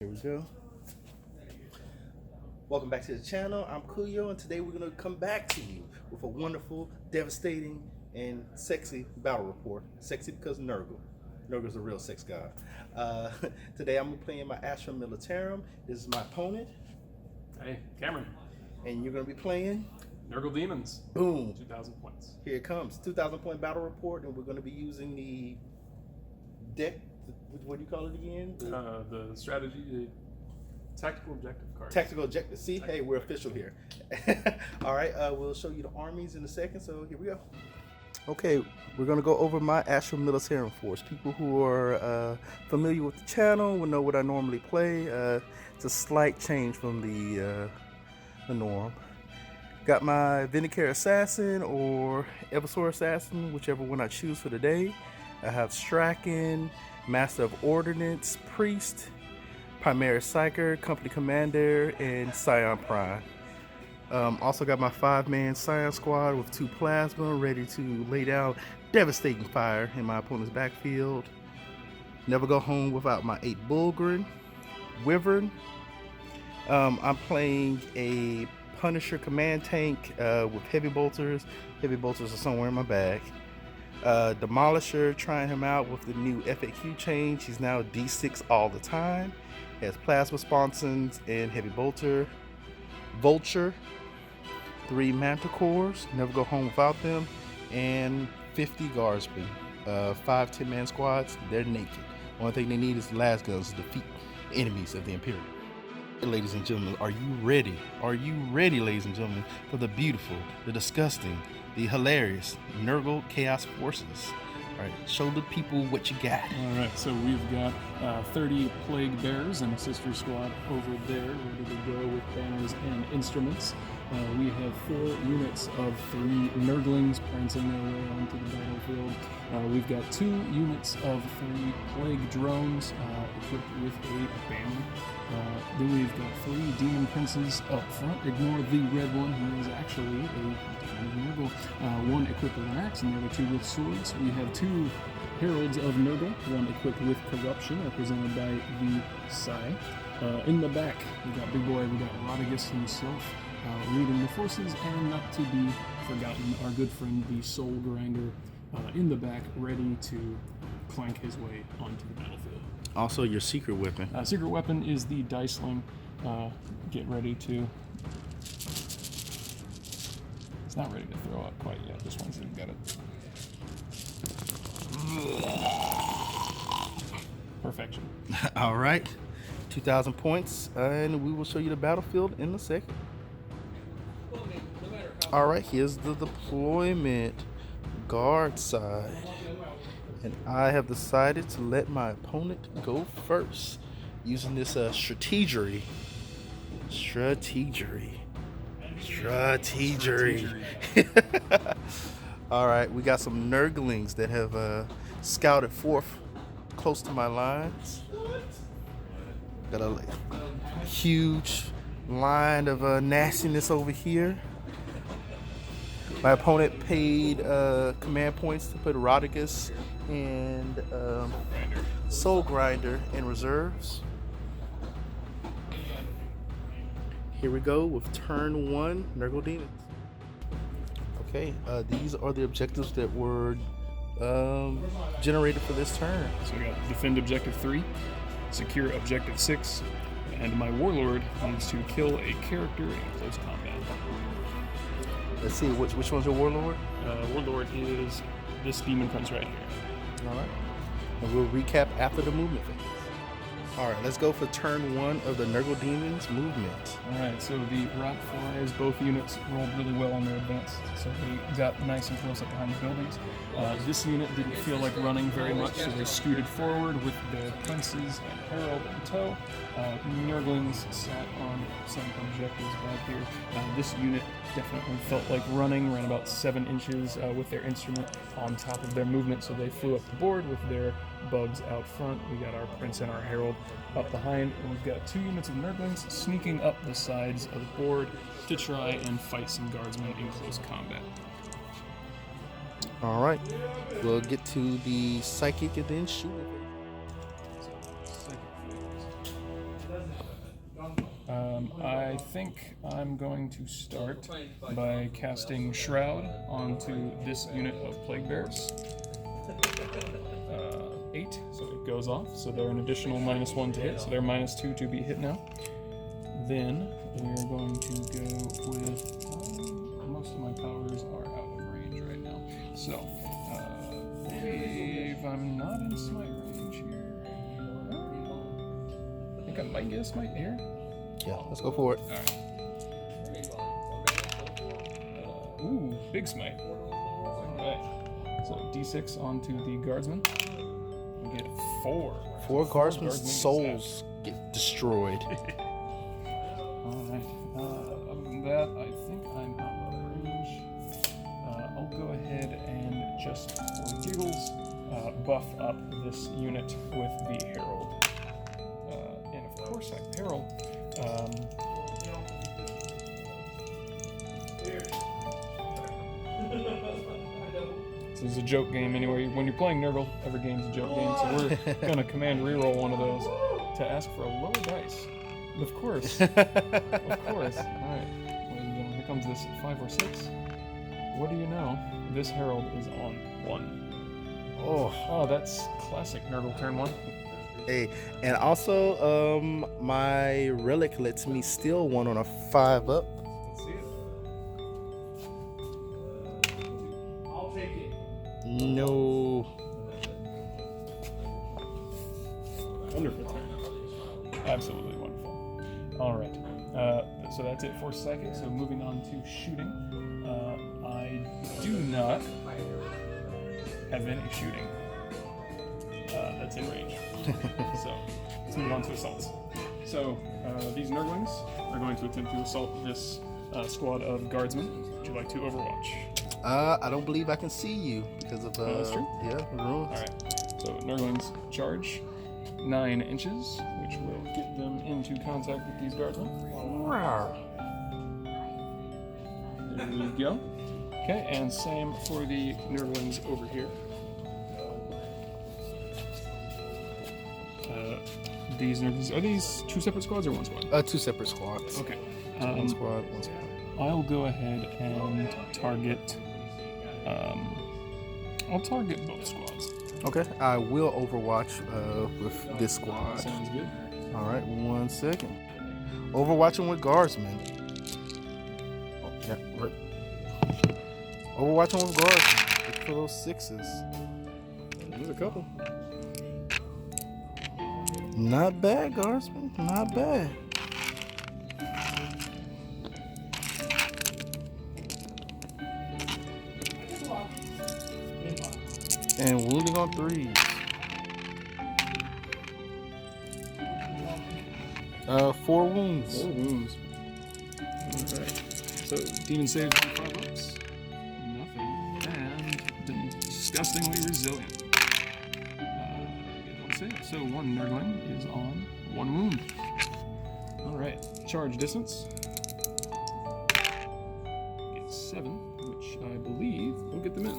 Here we go. Welcome back to the channel. I'm Kuyo, and today we're going to come back to you with a wonderful, devastating, and sexy battle report. Sexy because Nurgle. Nurgle's a real sex god. Today I'm playing my Astra Militarum. This is my opponent. Hey, Cameron. And you're going to be playing Nurgle Daemons. Boom. 2,000 points. Here it comes. 2,000 point battle report, and we're going to be using the deck. What do you call it again? The strategy, the tactical objective card. Tactical objective. See, hey, we're official here. All right, we'll show you the armies in a second. So here we go. Okay, we're gonna go over my Astra Militarum force. People who are familiar with the channel will know what I normally play. It's a slight change from the norm. Got my Vindicare Assassin or Eversor Assassin, whichever one I choose for the day. I have Strachan, Master of Ordnance, Priest, Primaris Psyker, Company Commander, and Scion Prime. Also got my 5-man Scion Squad with 2 Plasma, ready to lay down devastating fire in my opponent's backfield. Never go home without my 8 Bulgrin, Wyvern. I'm playing a Punisher Command Tank with Heavy Bolters. Heavy Bolters are somewhere in my bag. Demolisher, trying him out with the new FAQ change. He's now D6 all the time. He has Plasma Sponsons and Heavy Bolter. Vulture, 3 Manticores, never go home without them, and 50 Guardsmen. 5 10-man squads, they're naked. Only thing they need is the las guns to defeat enemies of the Imperial. Ladies and gentlemen, are you ready? Are you ready, ladies and gentlemen, for the beautiful, the disgusting, the hilarious Nurgle Chaos Forces? All right, show the people what you got. All right, so we've got 30 Plague Bears and a sister squad over there, ready to go with banners and instruments. We have 4 units of 3 Nurglings prancing their way onto the battlefield. We've got 2 units of 3 Plague Drones equipped with a banner. Then we've got 3 Demon Princes up front. Ignore the red one, who is actually a Nurgle. 1 equipped with an axe and the other 2 with swords. We have 2 Heralds of Nurgle, 1 equipped with Corruption, represented by the Sai. In the back, we got Big Boy, we got Rodigus himself leading the forces, and not to be forgotten, our good friend, the Soul Grinder, in the back, ready to clank his way onto the battlefield. Also, your secret weapon. Secret weapon is the Diceling. Get ready to... It's not ready to throw up quite yet. This one's got it. Perfection. All right, 2,000 points, and we will show you the battlefield in a second. All right, here's the deployment guard side, and I have decided to let my opponent go first using this strategery. All right, we got some Nurglings that have scouted forth close to my lines. Got a huge line of nastiness over here. My opponent paid command points to put Rodigus and Soul Grinder in reserves. Here we go with turn 1, Nurgle Daemons. Okay, these are the objectives that were generated for this turn. So we got defend objective 3, secure objective 6, and my warlord needs to kill a character in close combat. Let's see, which one's your warlord? Warlord is this demon prince right here. All right, and we'll recap after the movement phase. All right, let's go for turn 1 of the Nurgle Daemons movement. All right, so the Rock Flies, both units rolled really well on their advance, so they got nice and close up behind the buildings. This unit didn't feel like running very much, so they scooted forward with their princes and herald in tow. Nurglings sat on some objectives back here. This unit definitely felt like running, ran about 7 inches with their instrument on top of their movement, so they flew up the board with their bugs out front. We got our prince and our herald up behind, and we've got 2 units of Nurglings sneaking up the sides of the board to try and fight some guardsmen in close combat. All right, we'll get to the psychic and then shoot. I think I'm going to start by casting Shroud onto this unit of Plague Bears. 8, so it goes off, so they're an additional -1 to hit, so they're -2 to be hit now. Then we're going to go with, most of my powers are out of range right now, so I believe I'm not in smite range here. I think I might get a smite here. Yeah, let's go for it. Alright. Ooh, big smite. Alright. So D6 onto the guardsman. We get 4. 4 guardsmen's souls get destroyed. Alright. Other than that, I think I'm out of range. I'll go ahead and just for giggles buff up this unit with the Herald. And of course I Herald. This is a joke game anyway. When you're playing Nurgle, every game's a joke game, so we're gonna command reroll one of those to ask for a lower dice. Of course. Of course. Alright, ladies and gentlemen, here comes this 5 or 6. What do you know? This Herald is on 1. Oh, that's classic Nurgle turn 1. Hey, and also, my relic lets me steal one on a 5 up. Let's see it. I'll take it. No. Wonderful turn. Absolutely wonderful. Alright, so that's it for psychic. So moving on to shooting. I do not have any shooting that's in range. So let's move on to assaults. So these Nurglings are going to attempt to assault this squad of guardsmen. Would you like to overwatch? I don't believe I can see you because of that's true. Yeah, runes. Alright, so Nurglings charge 9 inches, which will get them into contact with these guardsmen. There we go. Okay, and same for the Nurglings over here. These Nurglings, are these 2 separate squads or 1 squad? 2 separate squads. Okay. 1 squad, 1 squad. I'll go ahead and target. I'll target both squads. Okay, I will overwatch with this squad. Sounds good. All right, 1 second. Overwatching with guardsmen. Oh, yeah, right. Overwatching with guardsmen. Look for those 6s. There's a couple. Not bad, guardsmen. Not bad. And wounding on 3s. 4 wounds. 4 wounds. Alright. So, demon saves 5 ups. Nothing. And disgustingly resilient. Get 1 save. So, 1 Nurgling is on 1 wound. Alright. Charge distance. Get 7, which I believe will get them in.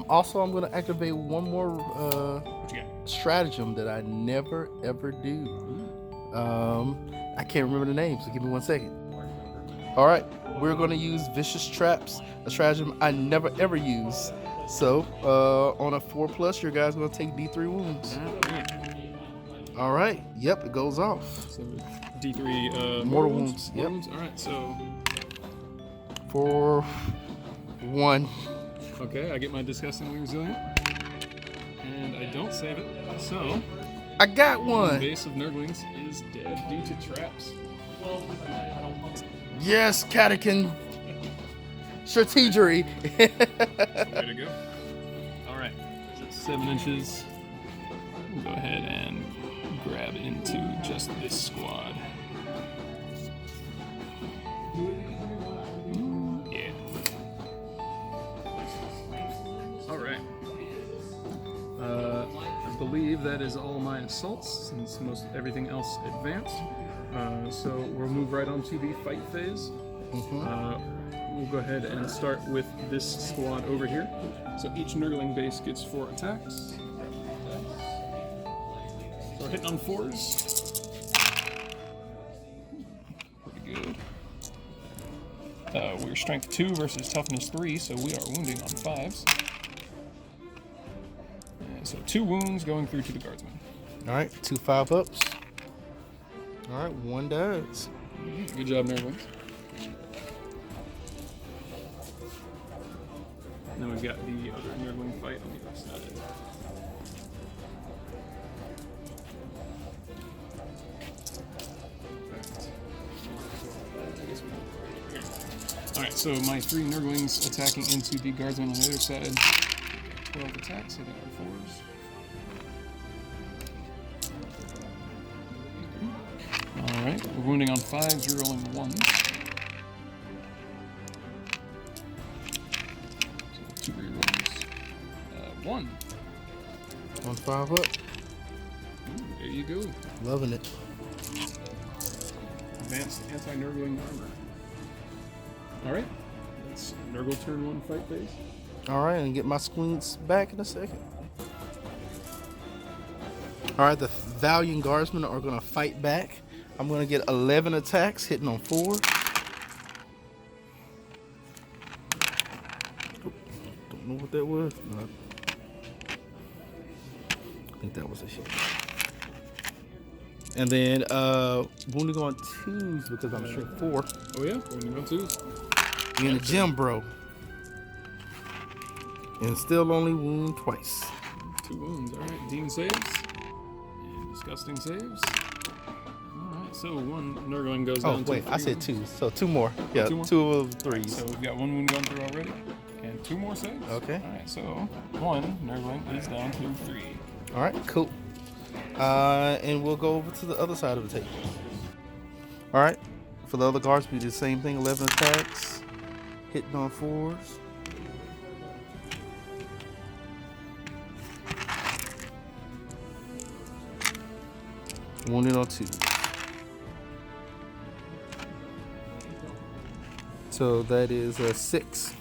Also, I'm going to activate one more What you got? stratagem that I never ever do. I can't remember the name, so give me 1 second. All right, we're going to use Vicious Traps, a stratagem I never ever use. So, on a 4+, your guy's going to take D3 wounds. All right, yep, it goes off. So, D3 mortal wounds. Yep. All right, so. For 1. Okay, I get my disgustingly resilient. And I don't save it, so I got the 1. base of Nurglings is dead due to traps. Yes, Catechin. Strategery. Way to go. Alright, 7 inches. We'll go ahead and grab into just this squad. Yeah. Alright. I believe that is all my assaults, since most everything else advanced. So we'll move right on to the fight phase. We'll go ahead and start with this squad over here. So each Nurgling base gets 4 attacks. So we're hitting on 4s. We're strength 2 versus toughness 3, so we are wounding on 5s. So 2 wounds going through to the guardsman. All right, 2 5-ups. All right, 1 dies. Good job, Nerdlings. Then we've got the other Nerdling fight on the other side. Alright, so my 3 Nurglings attacking into the guardsman on the other side. 12 attacks, hitting on 4s. Alright, we're wounding on 5s, you're rolling 1s. So 2 rerolls. 1. 1 5-up. Ooh, there you go. Loving it. Advanced anti-Nurgling armor. Alright, that's Nurgle turn 1 fight phase. All right, and get my squints back in a second. All right, the Valiant Guardsmen are going to fight back. I'm going to get 11 attacks, hitting on 4. Don't know what that was. No. I think that was a hit. And then wounding on 2s because I'm strength 4. Oh yeah, wounding on 2s. You in the gym, bro. And still only wound twice. 2 wounds, alright. Demon saves. And disgusting saves. Alright, so 1 Nurgling goes down to 3 I said wounds. 2, so 2 more. Yeah, 2 more? 2 of 3s. So we've got 1 wound gone through already. And 2 more saves. Okay. Alright, so 1 Nurgling is down to 3. All right, cool. And we'll go over to the other side of the table. All right, for the other guards, we do the same thing. 11 attacks, hitting on 4s. Wounded on 2. So that is a 6.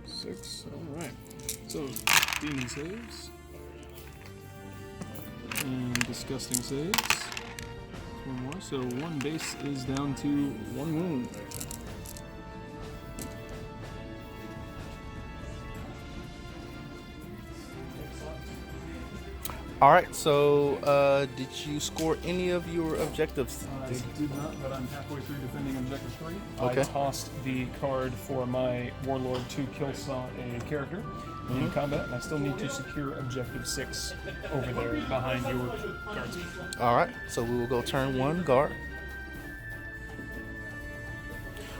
6, alright. So demon saves. And disgusting saves. 1 more. So 1 base is down to 1 wound. All right, so did you score any of your objectives? I did not, but I'm halfway through defending objective 3. Okay. I tossed the card for my warlord to kill a character in combat, and I still need to secure objective 6 over there behind your guards. All right, so we will go turn 1, guard.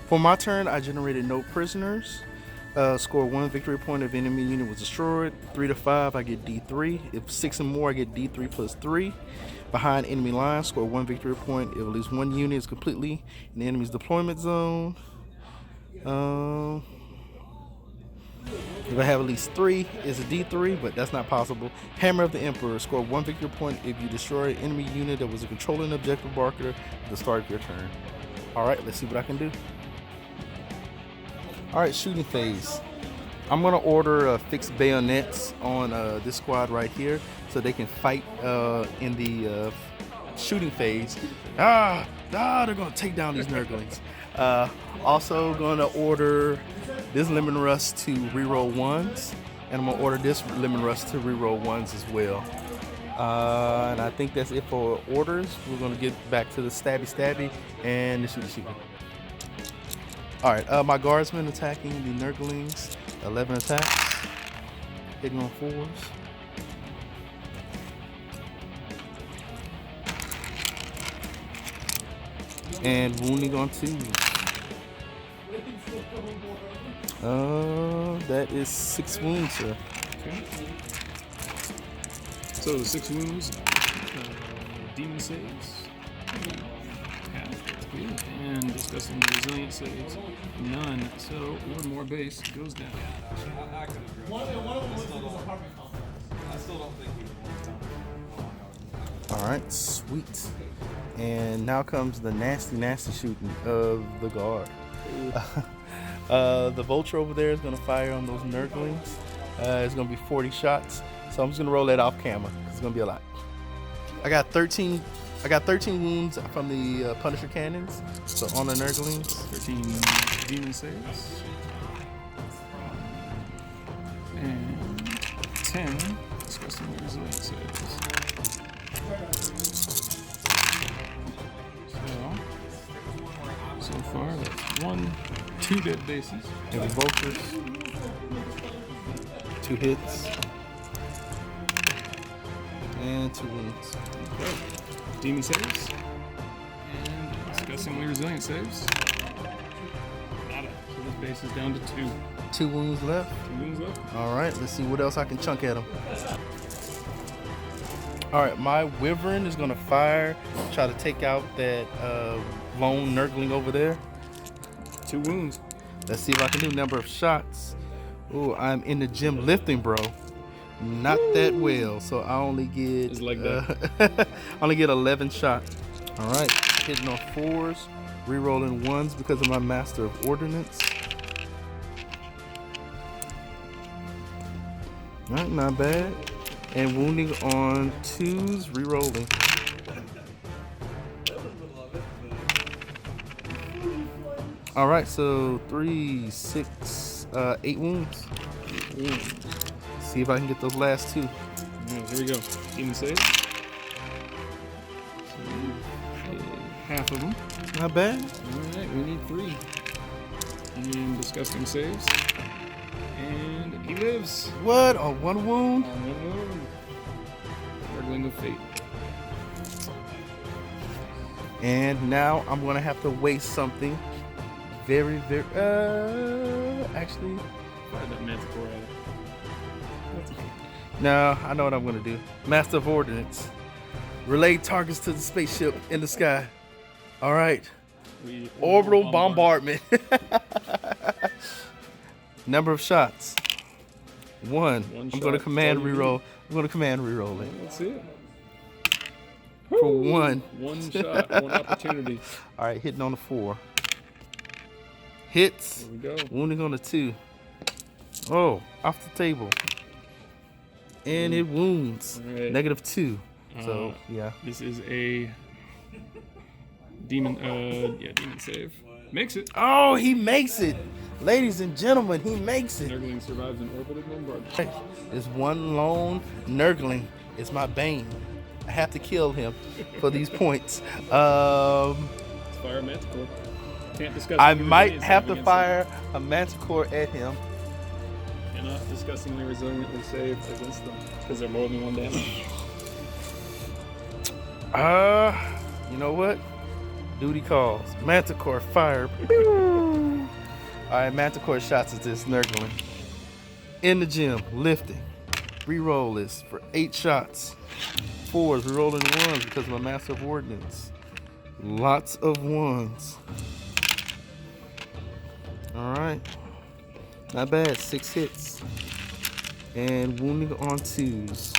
For my turn, I generated no prisoners. Score 1 victory point if enemy unit was destroyed. 3 to 5, I get D3. If 6 and more, I get D3 plus 3. Behind enemy lines, score 1 victory point if at least 1 unit is completely in the enemy's deployment zone. If I have at least 3, it's a D3, but that's not possible. Hammer of the Emperor, score 1 victory point if you destroy an enemy unit that was a controlling objective marker at the start of your turn. All right, let's see what I can do. All right, shooting phase. I'm gonna order fixed bayonets on this squad right here so they can fight in the shooting phase. They're gonna take down these Nurglings. Also gonna order this Lemon Rust to reroll 1s, and I'm gonna order this Lemon Rust to reroll 1s as well. And I think that's it for orders. We're gonna get back to the stabby and the shooty. All right, my guardsmen attacking the Nurglings. 11 attacks, hitting on 4s. And wounding on 2s. That is 6 wounds, sir. Okay. So 6 wounds, demon saves, and disgusting resilient saves, none. So 1 more base goes down. I still don't think you would. All right, sweet. And now comes the nasty shooting of the guard. The vulture over there is gonna fire on those Nurglings. It's gonna be 40 shots. So I'm just gonna roll that off camera. It's gonna be a lot. I got 13 I got 13 wounds from the Punisher cannons. So on the Nurglings. 13 demon saves. And 10 disgusting resilient saves. So far, that's 2 dead bases. Heavy vultures. 2 hits. And 2 wounds. Okay. Demon saves. And disgustingly resilient saves. Nada. So this base is down to 2. 2 wounds left. 2 wounds left. All right, let's see what else I can chunk at him. All right, my Wyvern is gonna fire, try to take out that lone Nurgling over there. 2 wounds. Let's see if I can do number of shots. Ooh, I'm in the gym lifting, bro. Not that well, so I only get It's like that. only get 11 shots. All right, hitting on 4s, re-rolling 1s because of my Master of Ordnance. All right, not bad. And wounding on 2s, re-rolling. All right, so 3, 6, 8 wounds. See if I can get those last 2. Alright, here we go. Demon save. So half of them. Not bad. Alright, we need 3. And disgusting saves. And he lives. What? On 1 wound? On 1 wound. Nurgling of Fate. And now I'm gonna have to waste something. Very, actually, Fire that manticore at it. no, I know what I'm gonna do. Master of Ordnance. Relay targets to the spaceship in the sky. Oh, All right. Orbital Orbital bombardment. Number of shots. 1. I'm shot, gonna command that's all you reroll. I'm gonna command reroll it. Let's see it. For 1. 1 shot, 1 opportunity. All right, hitting on the 4. Hits. Here we go. Wounding on the 2. Oh, off the table. And it wounds. All right. -2. So, yeah. This is a demon, demon save. Makes it. Oh, he makes it. Ladies and gentlemen, he makes it. Nurgling survives an orbital bombardment. This one lone Nurgling is my bane. I have to kill him for these points. Let's fire a manticore. Can't discuss. I might have to fire a manticore at him. Cannot disgustingly resiliently save against them because they're more than 1 damage. You know what? Duty calls. Manticore fire. All right, Manticore shots at this Nurgling. In the gym, lifting. Reroll this for 8 shots. 4s, rerolling 1s because of my Master of Ordnance. Lots of 1s. All right. Not bad. 6 hits. And wounding on 2s.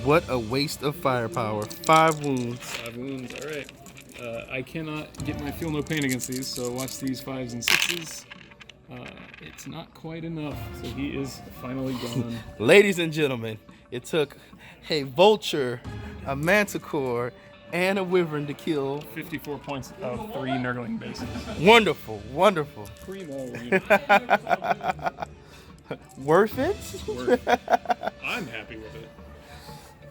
What a waste of firepower. 5 wounds. 5 wounds. All right. I cannot get my feel no pain against these, so watch these 5s and 6s. It's not quite enough, so he is finally gone. Ladies and gentlemen, it took a vulture, a manticore, and a wyvern to kill. 54 points of 3 Nurgling bases. Wonderful, wonderful. Primo. Worth it? I'm happy with it.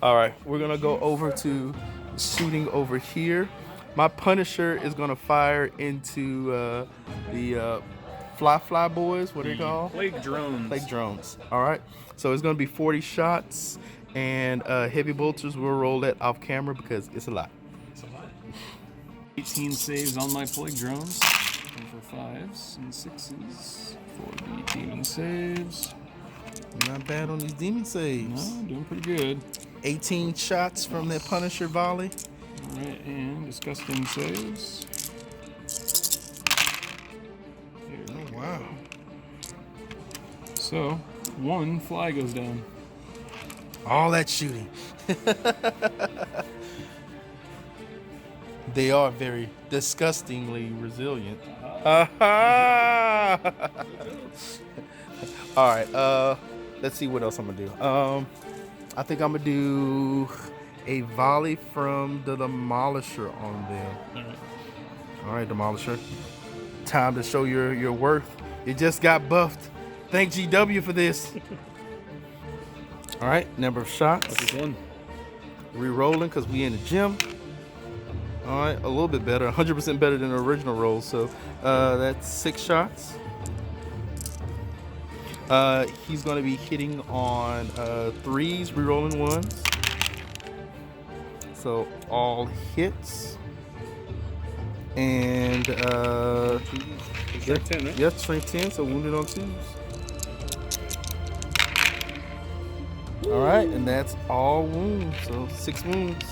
All right, we're gonna go over to shooting over here. My Punisher is gonna fire into the fly boys. What are they called? Plague drones. Plague drones. All right, so it's gonna be 40 shots, and heavy bolters will roll that off camera because it's a lot. 18 saves on my plague drones. For 5s and 6s for the demon saves. Not bad on these demon saves. No, doing pretty good. 18 shots from that Punisher volley. All right, and disgusting saves. Oh, wow. So, 1 fly goes down. All that shooting. They are very disgustingly resilient. All right, let's see what else I'm gonna do. I think I'm gonna do a volley from the Demolisher on them. Alright. All right, Demolisher. Time to show your worth. You just got buffed. Thank GW for this. All right, number of shots. That's one. Re-rolling because we in the gym. All right, a little bit better. 100% better than the original roll. So that's 6 shots. He's going to be hitting on 3s, re-rolling 1s. So all hits. And Strength 10, right? yeah, strength 10, so wounded on 2s. All right, and that's all wounds, so 6 wounds.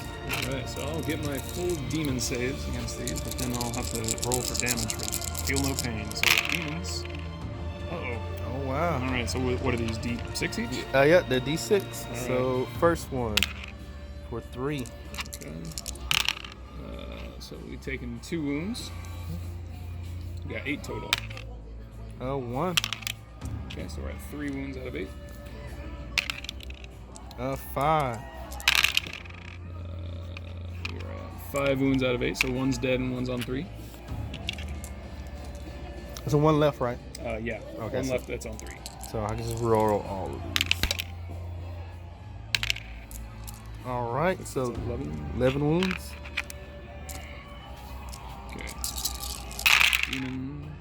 Alright, so I'll get my full demon saves against these, but then I'll have to roll for damage for feel no pain. So demons. Uh-oh. Oh, wow. Alright, so what are these, D6 each? Yeah, they're D6. All So first one for 3. Okay. So we've taken 2 wounds. We got 8 total. 1. Okay, so we're at 3 wounds out of 8. 5. We're at 5 wounds out of 8, so 1's dead and 1's on 3. So 1 left, right? Yeah. Okay, 1 so- left, that's on 3. So I can just roll all of these. All right, so 11 wounds. Okay. Demon.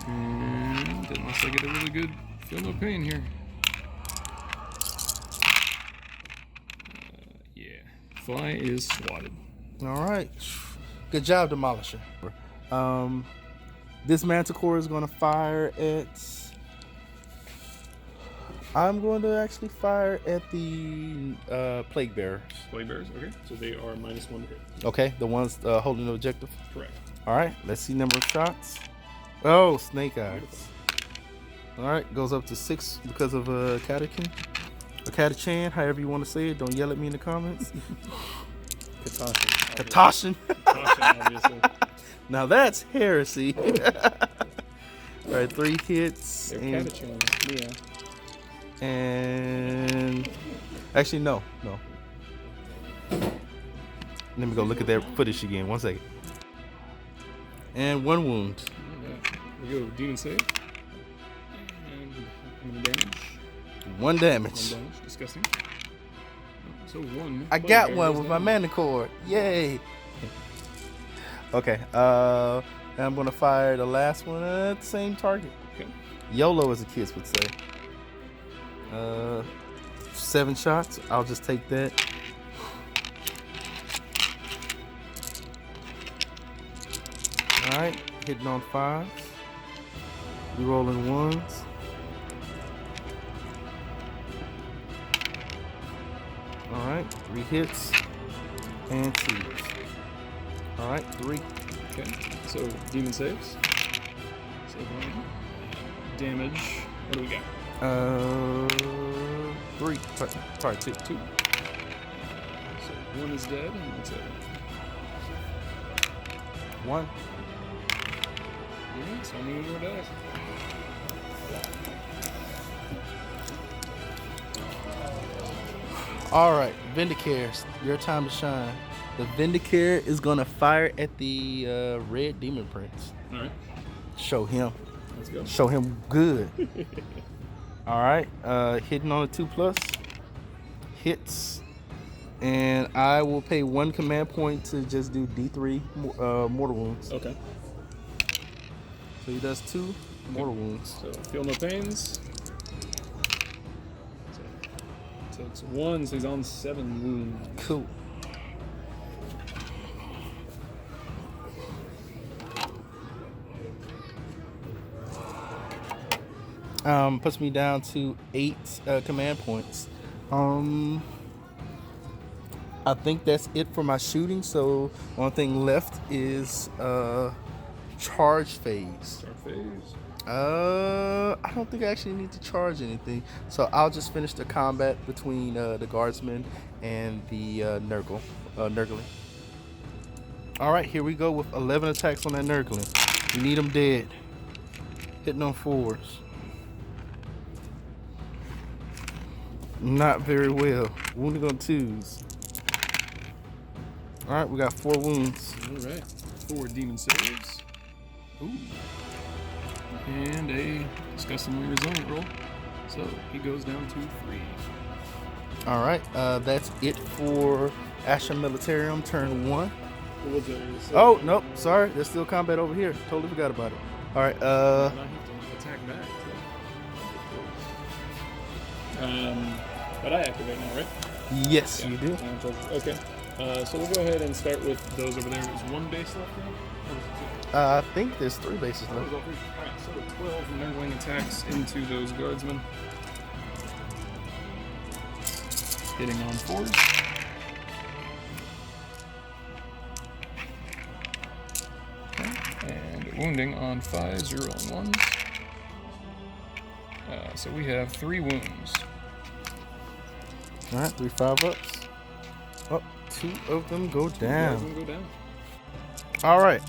And unless I get a really good feel no pain here. Yeah. Fly is swatted. All right. Good job, Demolisher. This Manticore is going to fire at... I'm going to actually fire at the Plague Bearers. Plague Bears, okay. So they are -1 to hit. Okay, the ones holding the objective. Correct. All right, let's see number of shots. Oh, Snake Eyes. All right, goes up to 6 because of Catachan. Or Catachan, however you want to say it. Don't yell at me in the comments. Caution. Katashin. Caution, obviously. Now that's heresy. All right, 3 hits. They're And, catachans, yeah. and actually, no. Let me go look at their footage again. 1 second. And 1 wound. Okay. We go demon save. And how many damage? 1 damage. 1 damage. Disgusting. So 1. I got one with my Manticore. Yay. Okay. And I'm gonna fire the last one at the same target. Okay. YOLO, as the kids would say. 7 shots. I'll just take that. All right, hitting on 5s. Re-rolling 1s. All right, 3 hits and 2s. All right, 3. Okay. So demon saves. Save 1. Damage. What do we got? 3. Sorry, 2. 2. So 1 is dead, and that's it. 1. Yeah, so many more dice. All right, Vindicares, your time to shine. The Vindicare is gonna fire at the Red Demon Prince. All right. Show him. Let's go. Show him good. All right, hitting on a 2+. Hits. And I will pay 1 command point to just do D3 mortal wounds. Okay. So he does 2 mortal wounds. So feel no pains. So it's 1, so he's on 7 wounds. Cool. Puts me down to 8 command points. I think that's it for my shooting. So one thing left is charge phase. Start phase. I don't think I actually need to charge anything. So I'll just finish the combat between the guardsman and the Nurgling. All right, here we go with 11 attacks on that Nurgling. We need him dead. Hitting on 4s. Not very well. Wounding on 2s. All right, we got 4 wounds. All right. 4 demon saves. Ooh. And a disgustingly resilient roll. So he goes down to 3. All right, that's it for Astra Militarum turn 1. Oh, nope, sorry. There's still combat over here. Totally forgot about it. All right, And I have to attack back. But I activate now, right? yes, you do. Okay. So we'll go ahead and start with those over there. There's 1 base left now? Or is it 2? I think there's 3 bases Oh, left. it's all 3. Alright, so 12 nurgling attacks into those guardsmen. Hitting on 4s. And wounding on 5s, 0 on 1s. So we have 3 wounds. All right, 3 5-ups. Oh, 2 of them go down. Go down. All right,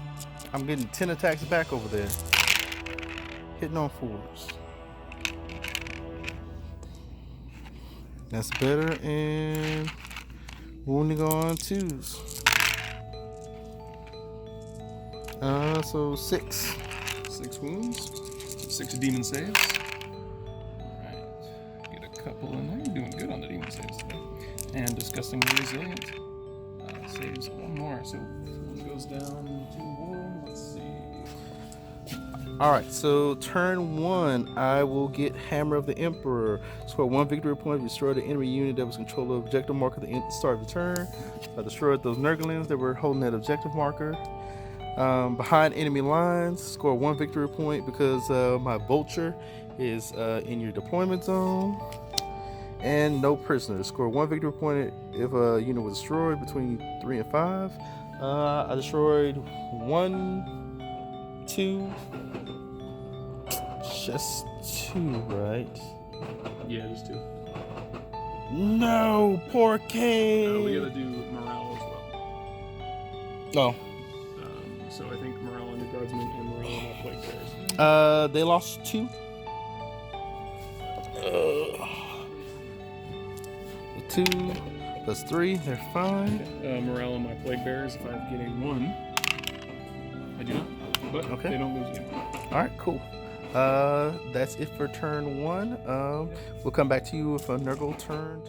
I'm getting 10 attacks back over there. Hitting on 4s. That's better, and wounding on 2s. So 6. 6 wounds. 6 demon saves. Alright. Get a couple in there. You're doing good on the demon saves today. And disgustingly resilient. Saves 1 more. So 1 goes down to 1. Let's see. All right, so turn 1, I will get Hammer of the Emperor. Score 1 victory point. Destroy the enemy unit that was control of objective marker at the start of the turn. I destroyed those Nurglings that were holding that objective marker. Behind enemy lines, score 1 victory point because my Vulture is in your deployment zone. And no prisoners. Score 1 victory point if a unit was destroyed between 3 and 5. I destroyed 1, 2, just 2, right? Yeah, just 2. No, poor K. We gotta do morale as well. Oh. So I think morale on the guardsmen and morale on my plague bears. They lost 2. 2 plus 3, they're fine. Morale on my plague bears, if I'm getting 1, I do not. But Okay. they don't lose again. All right, cool. That's it for turn 1. We'll come back to you with a Nurgle turn.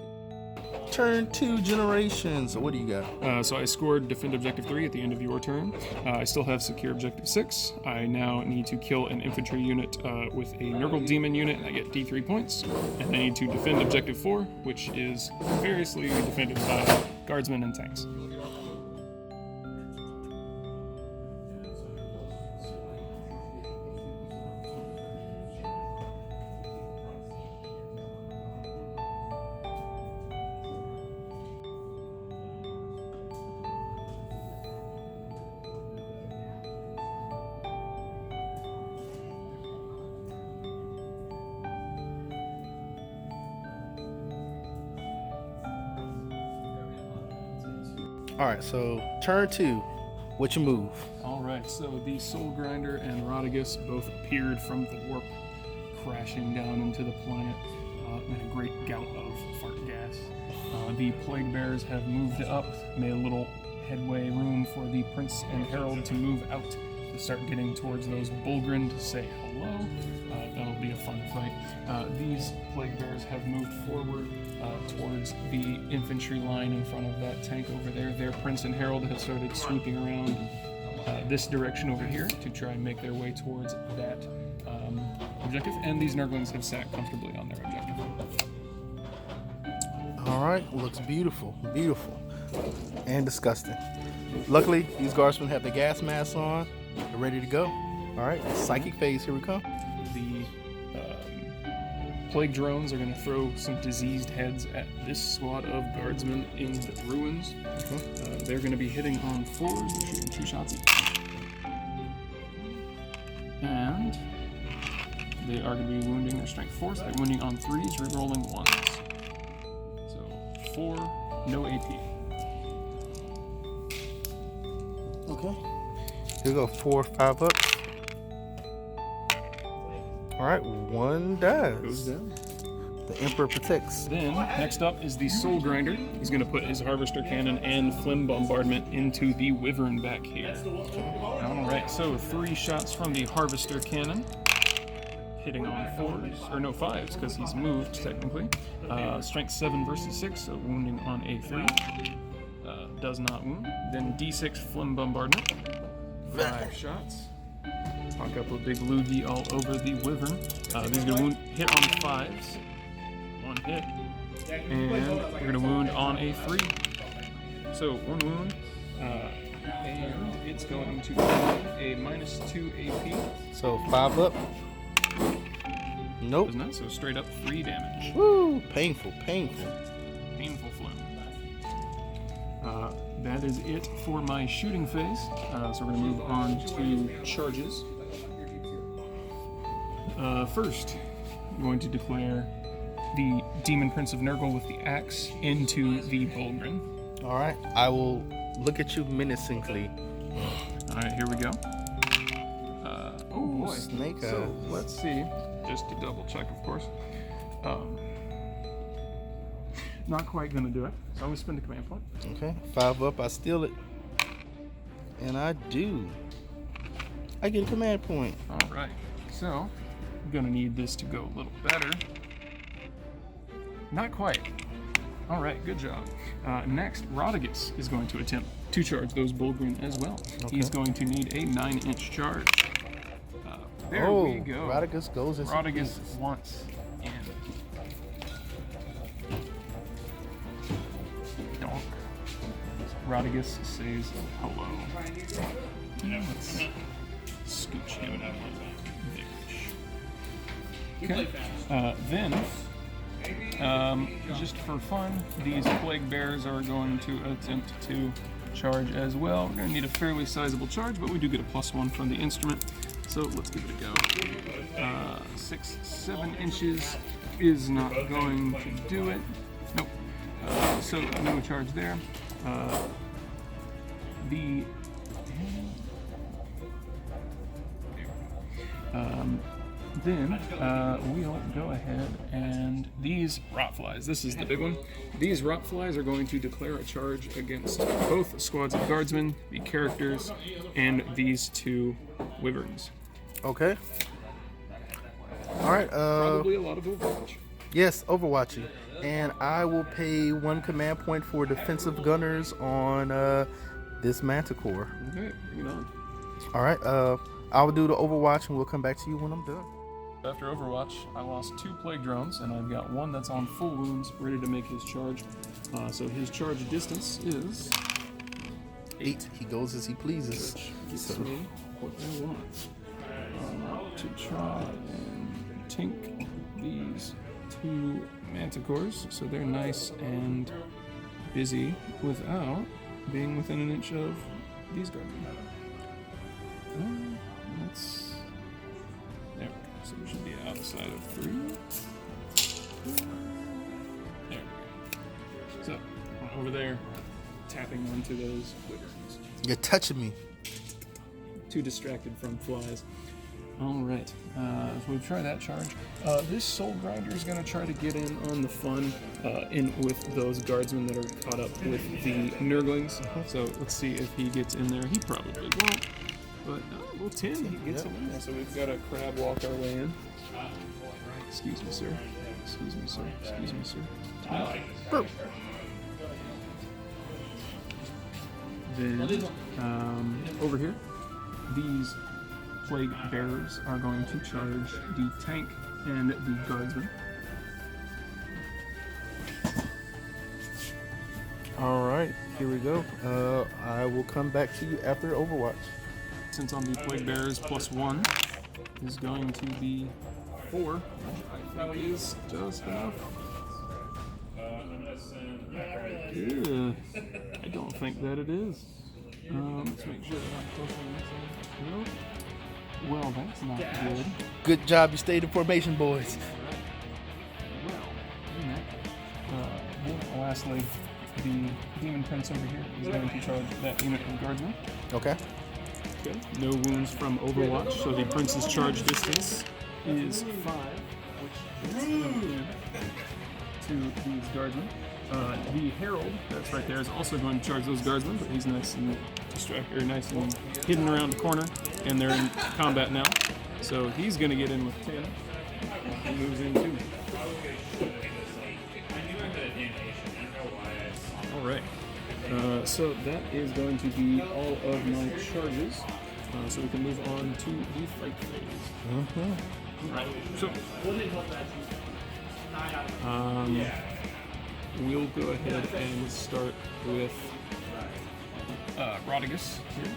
Turn 2 generations. What do you got? So I scored defend objective 3 at the end of your turn. I still have secure objective 6. I now need to kill an infantry unit with a Nurgle demon unit, and I get D3 points. And I need to defend objective 4, which is variously defended by guardsmen and tanks. All right, so turn 2. What you move? Alright, so the Soul Grinder and Rodigus both appeared from the warp, crashing down into the planet in a great gout of fart gas. The Plague Bears have moved up, made a little headway room for the Prince and Herald to move out to start getting towards those Bulgrin to say hello. That'll be a fun fight. These Plague Bears have moved forward towards the infantry line in front of that tank over there. Their Prince and Herald have started sweeping around this direction over here to try and make their way towards that objective. And these Nurglings have sat comfortably on their objective. All right, looks beautiful, beautiful, and disgusting. Luckily, these guardsmen have the gas masks on. They're ready to go. All right, psychic phase, here we come. The plague drones are going to throw some diseased heads at this squad of guardsmen in the ruins. They're going to be hitting on 4s, they're shooting 2 shots each. And they are going to be wounding their strength 4, so they're wounding on 3s, rerolling 1s. So 4, no AP. Okay. Here we go, 4 5 ups. All right, 1 dies. Goes down. The Emperor protects. Then, next up is the Soul Grinder. He's going to put his Harvester Cannon and Phlegm Bombardment into the Wyvern back here. Alright, so 3 shots from the Harvester Cannon. Hitting on 4s, or no 5s, because he's moved technically. Strength 7 versus 6, so wounding on a 3. Does not wound. Then D6 Phlegm Bombardment. 5 shots. Talk up a big loogie all over the Wyvern. These are going to hit on 5s. 1 hit. And we're going to wound on a 3. So 1 wound. And it's going to be a -2 AP. So 5 up. Nope. Does not, so straight up 3 damage. Woo! Painful, painful. Painful phlegm. That is it for my shooting phase. So we're going to move on to charges. First, I'm going to declare the Demon Prince of Nurgle with the axe into the Bulgrin. Alright, I will look at you menacingly. Alright, here we go. Oh boy. Snake So eyes. let's see, just to double check, of course. Not quite gonna do it, so I'm gonna spend a command point. Okay, 5 up, I steal it. And I do. I get a command point. Alright, so I'm gonna need this to go a little better. Not quite. Alright, good job. Next, Rodigus is going to attempt to charge those Bulgrin as well. Okay. He's going to need a 9-inch charge. There we go. Rodigus goes as Rodigus once in. Donk. Rodigus says hello. Let's scooch him out of there. Okay. Then, just for fun, these Plague Bears are going to attempt to charge as well. We're going to need a fairly sizable charge, but we do get a +1 from the instrument. So let's give it a go. 6-7 inches is not going to do it. Nope. So no charge there. Then we'll go ahead and these Rotflies. This is the big one. These Rotflies are going to declare a charge against both squads of guardsmen, the characters, and these 2 wyverns. Okay. Alright, Probably a lot of Overwatch. yes, Overwatching. And I will pay 1 command point for defensive gunners on this Manticore. Okay, bring it on. Alright, I will do the Overwatch and we'll come back to you when I'm done. After Overwatch, I lost 2 plague drones, and I've got 1 that's on full wounds, ready to make his charge. So his charge distance is 8. He goes as he pleases. which gets me what I want. To try and tink these 2 manticores, so they're nice and busy without being within an inch of these guardsmen. Let's. There we go. So we should be outside of 3. There we go. So over there, tapping onto those wyverns. You're touching me. Too distracted from flies. All right, so we'll try that charge. This Soul Grinder is going to try to get in on the fun in with those guardsmen that are caught up with the Nurglings. So let's see if he gets in there. He probably won't, but well, 10, he gets in there. So we've got to crab walk our way in. Excuse me, sir. Excuse me, sir. Excuse me, sir. Burp. Then over here, these Plague Bearers are going to charge the tank and the guardsmen. Alright, here we go. I will come back to you after Overwatch. Since on the Plague Bearers +1 is going to be 4, which I think is just enough. Ew, I don't think that it is. Let's make sure that I'm closing this in. Nope. Well, that's not good. Good job, you stayed in formation, boys. Well, in that, then lastly, the Demon Prince over here is going to charge that unit of guardsmen. Okay. Okay. No wounds from Overwatch, so the Prince's charge distance is 5. which is to these guardsmen. The herald that's right there is also going to charge those guardsmen, but he's nice and nice and hidden around the corner, and they're in combat now. So he's going to get in with 10. He moves in too. All right. So that is going to be all of my charges. So we can move on to the fight phase. Alright, so we'll go ahead and start with Rodigus here,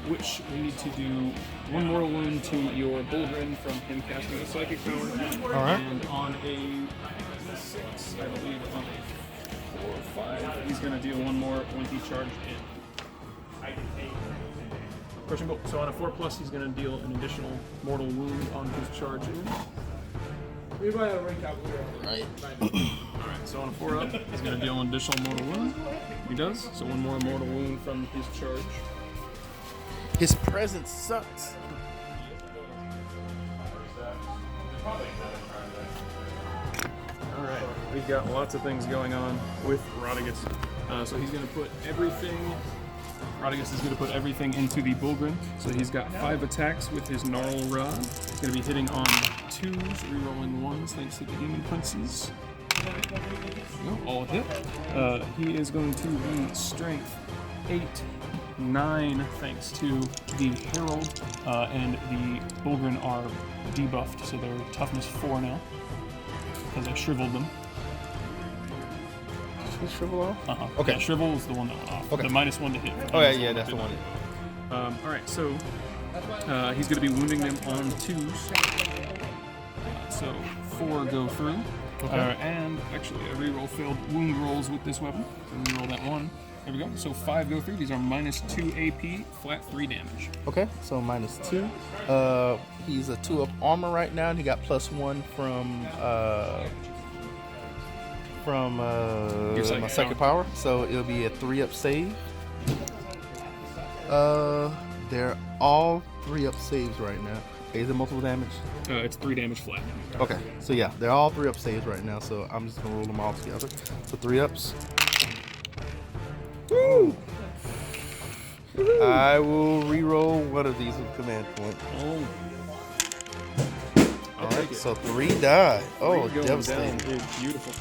which we need to do one mortal wound to your Bullgrin from him casting a psychic power. Alright. And on a 6, I believe on a 4 or 5, he's going to deal one more when he charged in. Crushing bolt. So on a 4+, he's going to deal an additional mortal wound on his charge in. Right. Alright, so on a 4-up, he's going to deal an additional mortal wound. He does. So one more mortal wound from his charge. His presence sucks. Alright, we've got lots of things going on with Rodigus. So he's going to put everything. Rodigus is going to put everything into the Bullgrin. So he's got 5 attacks with his Gnarl Rod. He's going to be hitting on 2s, rerolling 1s thanks to the Demon Princes. No, all hit. He is going to be Strength 8, 9 thanks to the Herald, and the Bullgrin are debuffed, so they're Toughness 4 now because I shriveled them. Did he shrivel off? Okay. Yeah, shrivel is the one that went off. Okay. The -1 to hit. Oh yeah, that's the one. Alright, so he's going to be wounding them on 2s. So 4 go through. Okay. And actually, I reroll failed wound rolls with this weapon. So reroll that 1. There we go. So 5 go through. These are -2 AP, flat 3 damage. Okay, so -2. He's a 2-up armor right now, and he got +1 from my second power. So it'll be a 3-up save. They're all 3-up saves right now. Okay, is it multiple damage? It's 3 damage flat. Okay, so yeah, they're all 3-up saves right now. So I'm just gonna roll them all together. So 3-ups. Woo! I will re-roll one of these with command point. Oh. Alright, so 3 die. Oh, Going devastating. down is beautiful.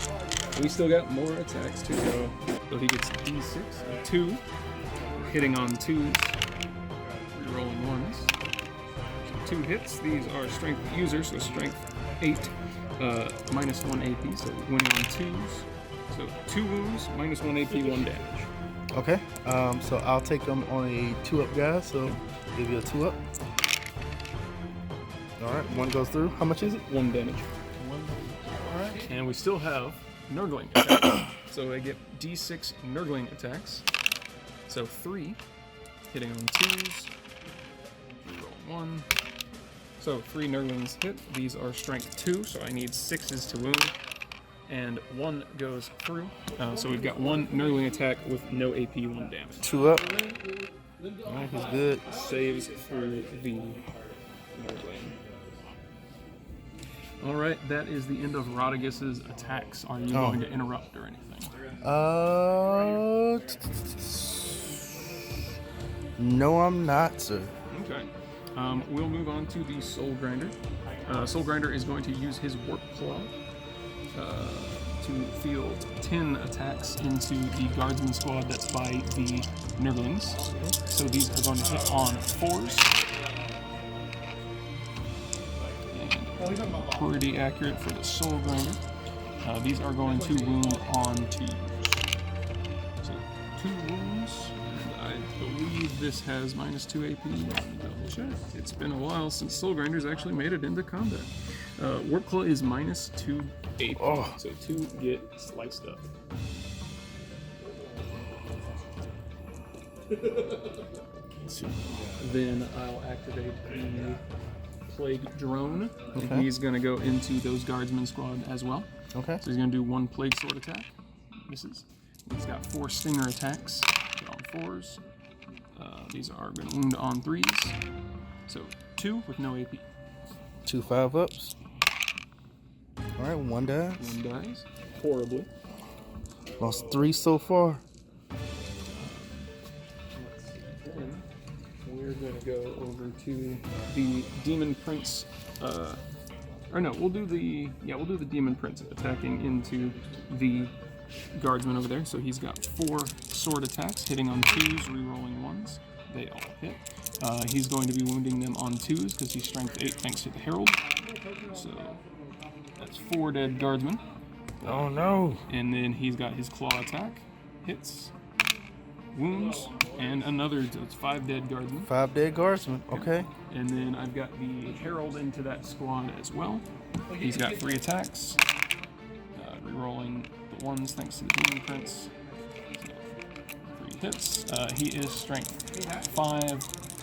We still got more attacks to go. So he gets D6, 2, hitting on 2s, rerolling 1s. So 2 hits. These are strength users, so strength 8, -1 AP, so winning on 2s. So 2 wounds, -1 AP, 1 damage. Okay, so I'll take them on a 2-up guy, so give you a 2-up. Alright, 1 goes through. How much is it? 1 damage. Alright. And we still have Nurgling attacks. So I get D6 Nurgling attacks. So 3, hitting on 2s. Reroll 1. So 3 Nurglings hit. These are strength 2, so I need 6s to wound. And 1 goes through. So we've got 1 Nurgling attack with no AP, 1 damage. 2-up. Alright, he's good. Saves through the Nurgling. Alright, that is the end of Rodigus's attacks. Are you going to interrupt or anything? No, I'm not, sir. Okay. We'll move on to the Soul Grinder. Soul Grinder is going to use his Warp Claw to field 10 attacks into the Guardsman squad that's by the Nurglings. So these are going to hit on 4s. And pretty accurate for the Soul Grinder. These are going to wound on 2s. So 2 wounds. And I believe this has -2 AP. Let me double check. It's been a while since Soul Grinders actually made it into combat. Warp Claw is -2 AP, so 2 get sliced up. So then I'll activate the Plague Drone. Okay. He's going to go into those Guardsman squad as well. Okay. So he's going to do 1 Plague Sword attack. Misses. He's got 4 Stinger attacks. Hit on 4s. These are going to wound on 3s. So 2 with no AP. 2 5-ups. All right, 1 dice. 1 dies. Horribly. Lost 3 so far. Then we're going to go over to the Demon Prince. Or no, we'll do the Demon Prince attacking into the Guardsman over there. So he's got 4 sword attacks, hitting on 2s, rerolling 1s. They all hit. He's going to be wounding them on 2s because he's strength 8 thanks to the Herald. So that's 4 dead Guardsmen. Oh no! And then he's got his claw attack, hits, wounds, and another. So it's 5 dead Guardsmen. 5 dead Guardsmen. Okay. And then I've got the Herald into that squad as well. He's got 3 attacks, rerolling the 1s thanks to the Demon Prince. So 3 hits. He is strength 5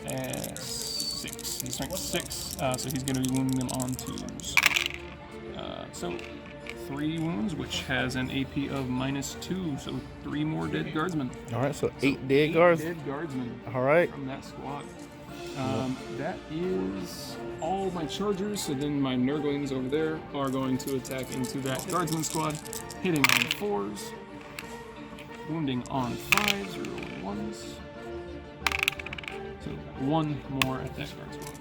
and 6. He's strength 6, so he's going to be wounding them on 2s. So 3 wounds, which has an AP of -2, so 3 more dead Guardsmen. All right, so 8 dead guards. Dead Guardsmen. All right. From that squad. That is all my chargers, so then my Nurglings over there are going to attack into that Guardsman squad, hitting on 4s, wounding on 5s, or 1s. So 1 more at that guard squad.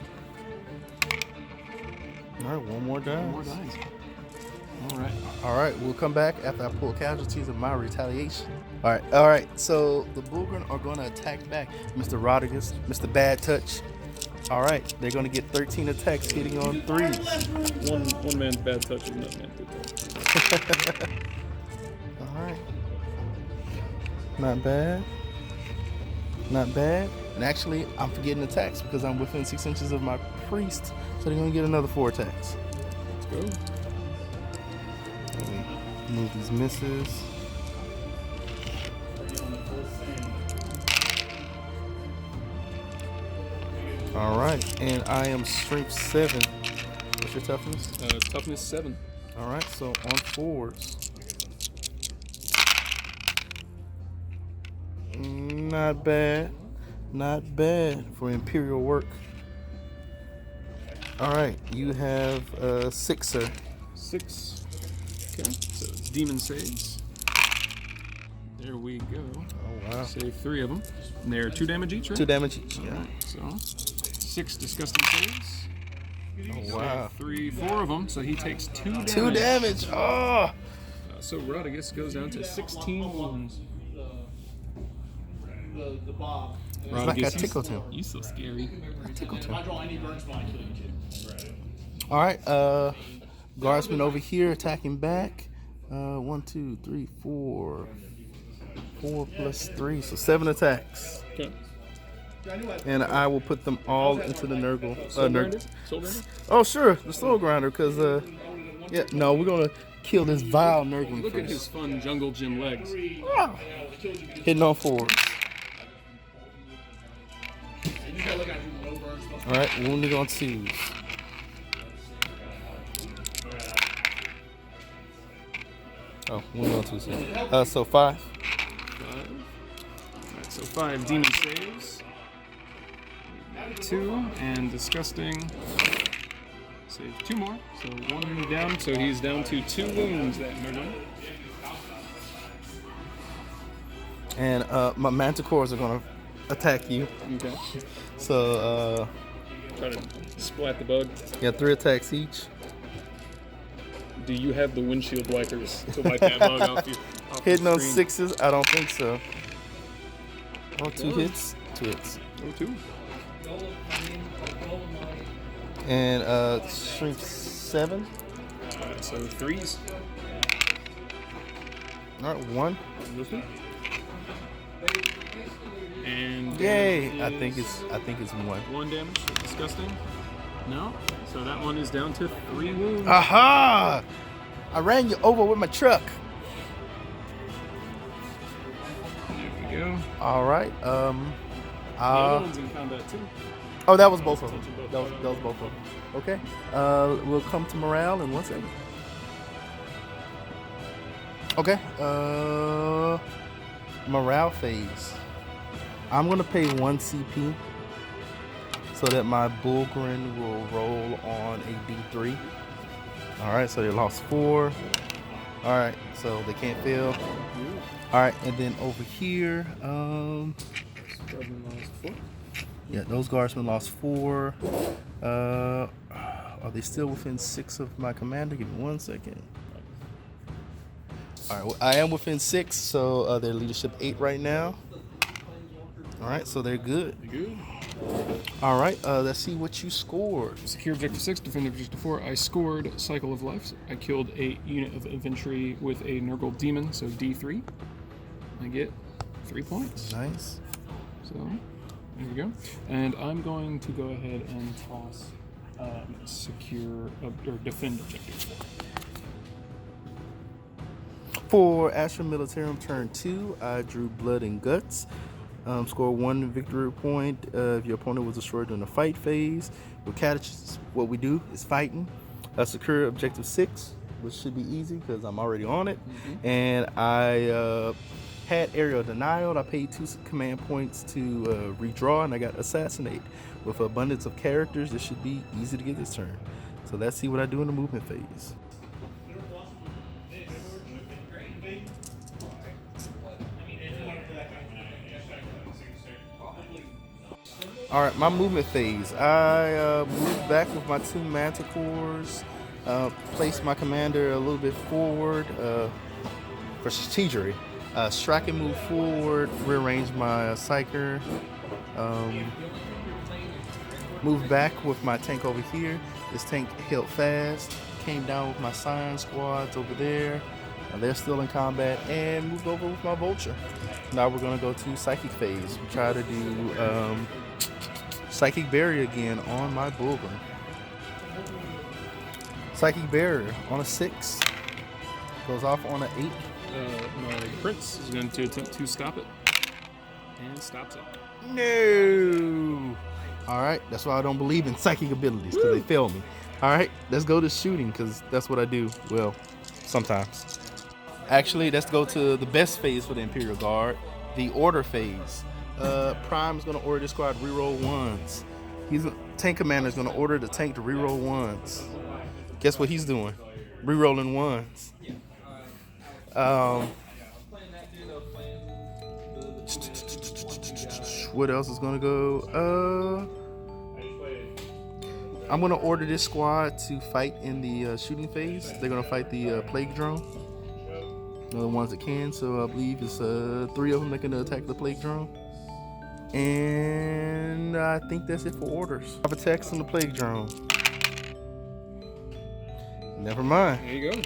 All right, 1 more dice. 1 more dice. Alright. All right, we'll come back after I pull casualties of my retaliation. All right. So the Bulgren are going to attack back, Mr. Rodigus, Mr. Bad Touch. All right, they're going to get 13 attacks, hitting on 3s. One man's bad touch is not man's good touch. All right. Not bad. Not bad. And actually, I'm forgetting attacks because I'm within 6 inches of my priest, so they're going to get another 4 attacks. Let's go. Move these misses. All right, and I am strength 7. What's your toughness? Toughness 7. All right, so on 4s. Not bad. Not bad for Imperial work. All right, you have 6, sir. 6. Okay, so it's Demon Saves. There we go. Oh, wow. Save 3 of them. And they're 2 damage each, right? 2 damage each, yeah. Alright, so 6 Disgusting Saves. Oh, wow. 4 of them, so he takes 2 damage. 2 damage. Oh! So Rodigus goes down to 16 wounds. The Bob. It's like I tickled him. You so scary. I tickled him. I draw any burn spot, I kill you too. All right, Guardsman over here attacking back. 1, 2, 3, 4. 4 plus 3, so 7 attacks. Okay. And I will put them all into the Nurgle. Soul Grinder? Soul Grinder? Oh, sure, the Soul Grinder, because, yeah, no, we're going to kill this vile Nurgling Look first. at his fun jungle gym legs. Ah! Hitting on 4s. All right, wounding on 2s. Oh, wounding on 2s. So 5. 5. Alright, so 5 Demon Saves. 2, and Disgusting. Save 2 more, so 1 down, so he's down to 2 wounds, that Nurgle. And my Manticores are going to attack you. Okay. So, Try to splat the bug. yeah, 3 attacks each. Do you have the windshield wipers to wipe that bug off you? Hitting on 6s? I don't think so. Oh, 2 hits? 2 hits. Oh, 2. And strength 7. So 3s. All right, 1. And Yay! I think it's 1. 1 damage. Disgusting. No. So that one is down to 3 wounds. Aha! I ran you over with my truck. There we go. All right. The other one's in combat too. Oh, that was both of them. That was both of them. Okay. We'll come to morale in 1 second. Okay. Morale phase. I'm gonna pay 1 CP so that my Bulgren will roll on a D3. All right, so they lost 4. All right, so they can't fail. All right, and then over here, Guardsman lost 4. yeah, those guardsmen lost 4. Are they still within 6 of my commander? Give me 1 second. All right, well, I am within 6, so their leadership 8 right now. All right, so they're good. Good. All right, let's see what you scored. Secure objective 6, defend objective 4. I scored Cycle of Life. I killed a unit of infantry with a Nurgle Demon, so D3. I get 3 points. Nice. So, there we go. And I'm going to go ahead and toss secure or defend objective 4. For Astra Militarum turn 2, I drew Blood and Guts. Score 1 victory point if your opponent was destroyed during the fight phase. With Catechus, what we do is fighting. Secure objective 6, which should be easy because I'm already on it. And I had aerial denial. I paid 2 command points to redraw, and I got Assassinate. With abundance of characters, it should be easy to get this turn. So let's see what I do in the movement phase. All right, my movement phase. I moved back with my 2 Manticores, placed my commander a little bit forward for strategery. Strike and move forward, rearrange my Psyker. Move back with my tank over here. This tank held fast. Came down with my Scion squads over there. They're still in combat, and moved over with my Vulture. Now we're gonna go to Psychic phase. We try to do Psychic Barrier again on my Bulgrim. Psychic Barrier on a 6. Goes off on an 8. My Prince is going to attempt to stop it. And stops it. No! Alright, that's why I don't believe in psychic abilities, because they fail me. Alright, let's go to shooting, because that's what I do. Well, sometimes. Actually, let's go to the best phase for the Imperial Guard, the Order phase. Prime is going to order the squad reroll 1s. Tank commander is going to order the tank to reroll 1s. Guess what he's doing? Rerolling 1s. What else is going to go? I'm going to order this squad to fight in the shooting phase. They're going to fight the Plague Drone. The ones that can. So I believe it's 3 of them that can attack the Plague Drone. And I think that's it for orders. I have a text on the Plague Drone. Never mind. There you go.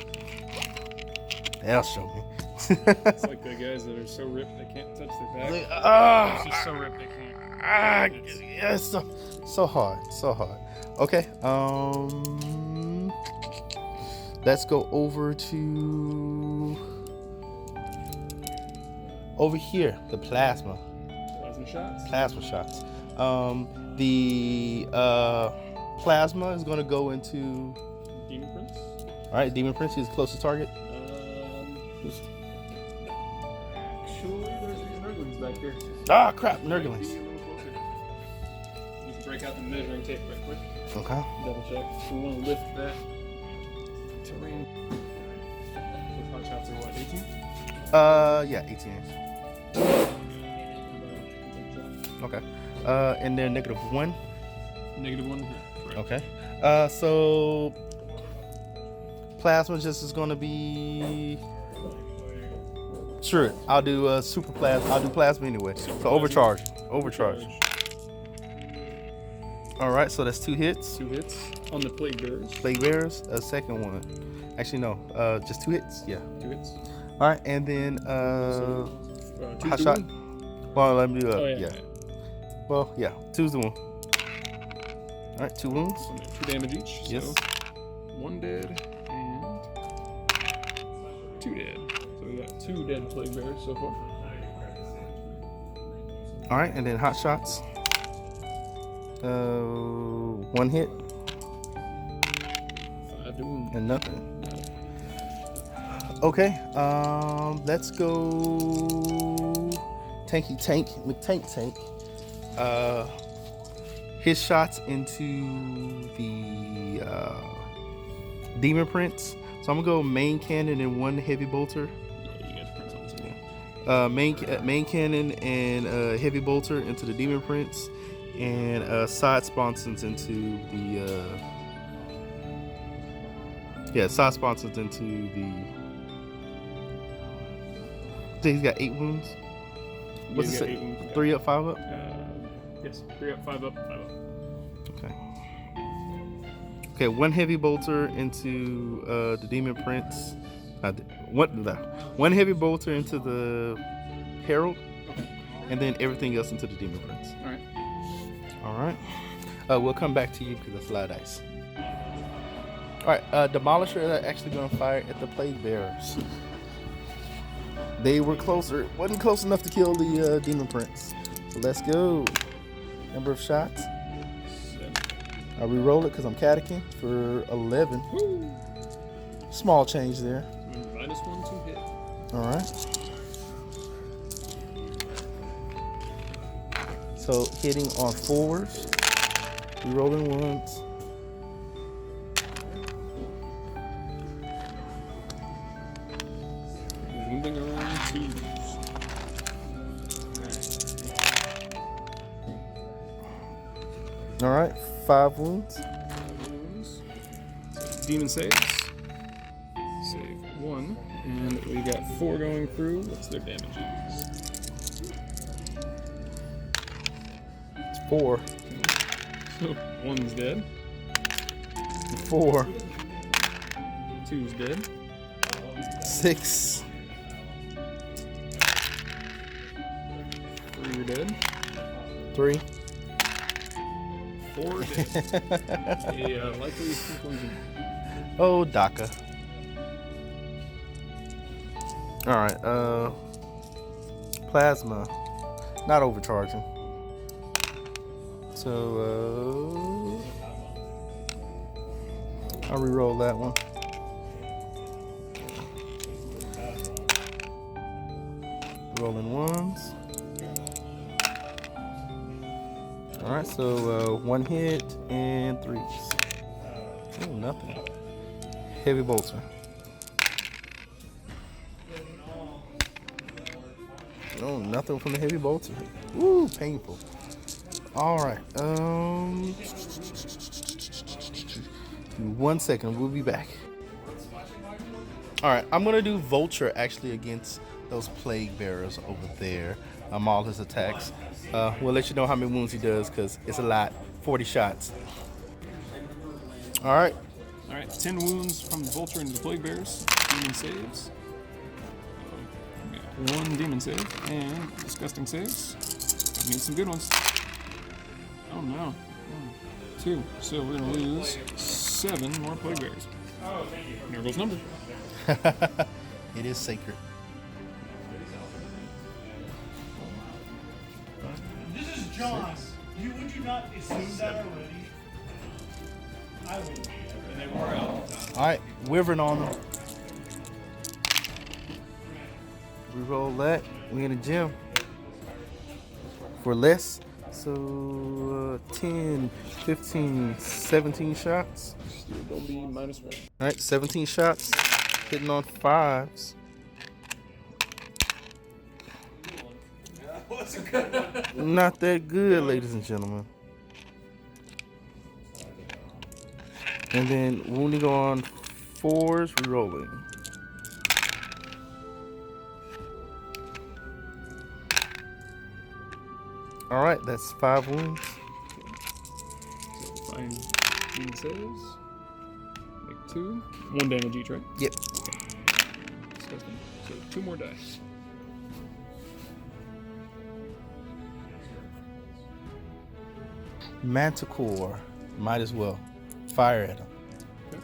That'll show me. It's like the guys that are so ripped they can't touch their back. Like, It's just so ripped they can't. Yeah, it's so hard. Okay. Let's go over to here. The plasma. Plasma shots. The plasma is going to go into Demon Prince. All right, Demon Prince is the closest target. Actually, there's these Nurglings back here. Ah, crap, Nurglings. You can break out the measuring tape right quick. Okay. Double check. We want to lift that terrain. The hot shots are what, 18? Yeah, 18 inch. Okay. And then -1. -1 here. Right. Okay. So plasma just is going to be. Sure, I'll do super plasma. I'll do plasma anyway. So overcharge. All right, so that's 2 hits. 2 hits on the Plague Bearers. Plague Bearers, a second one. Actually, no, just 2 hits. Yeah. 2 hits. All right, and then 2 hot to shot. 1. Well, let me do Yeah. Well, yeah, 2's the 1. All right, 2 wounds. So 2 damage each. Yes. So 1 dead and 2 dead. So we got 2 dead Plague Bearers so far. All right, and then hot shots. 1 hit 5 to wound. and nothing. Okay, let's go tanky tank, McTank. His shots into the Demon Prince. So I'm gonna go main cannon and 1 heavy bolter. Yeah, you got the prince on this one. Main cannon and heavy bolter into the Demon Prince, and side sponsons into the side sponsons into the. He's got 8 wounds. What's He's it got say? 8 wounds. 3 up, 5 up. Yes, 3 up, 5 up, 5 up. Okay. Okay, 1 heavy bolter into the Demon Prince. One heavy bolter into the Herald, and then everything else into the Demon Prince. All right. All right. We'll come back to you because that's a lot of dice. All right. Demolisher are actually going to fire at the Plague Bearers. They were closer. Wasn't close enough to kill the Demon Prince. So let's go. Number of shots. 7. I'll re-roll it because I'm cateching for 11. Woo! Small change there. -1 to hit. All right. So hitting on 4s. Re-rolling 1s. Moving around 2s. All right. 5 wounds. 5 wounds. So demon saves. Save 1. And we got 4 going through. What's their damages? It's 4. So 1's dead. 4. 2's dead. 6. 3 are dead. 3. 4 dead. A likely conclusion. Oh, DACA. All right. Plasma. Not overcharging. So I'll re-roll that one. Rolling 1s. All right, so 1 hit and 3s. Oh, nothing. Heavy bolter. Oh, nothing from the heavy bolter. Ooh, painful. All right. 1 second. We'll be back. All right, I'm gonna do Vulture actually against those Plague Bearers over there. All his attacks. We'll let you know how many wounds he does because it's a lot. 40 shots. All right. All right, 10 wounds from the vulture into the plague bearers. Demon saves. We got 1 demon save and disgusting saves. Need some good ones. Oh no. 2. So we're gonna lose 7 more plague bearers. Nurgle's number. It is sacred. This is John. Would you not assume that already? I would. And they were out. All right, Wyvern on them. We roll that. We in a gym for less. So 10, 15, 17 shots. Still gonna be -1. All right, 17 shots. Hitting on 5s. Not that good, ladies and gentlemen. And then wounding on 4s, re-rolling. All right, that's 5 wounds. So 5 demon saves. Make 2. 1 damage each, right? Yep. Disgusting. So 2 more dice. Manticore, might as well fire at him. Okay.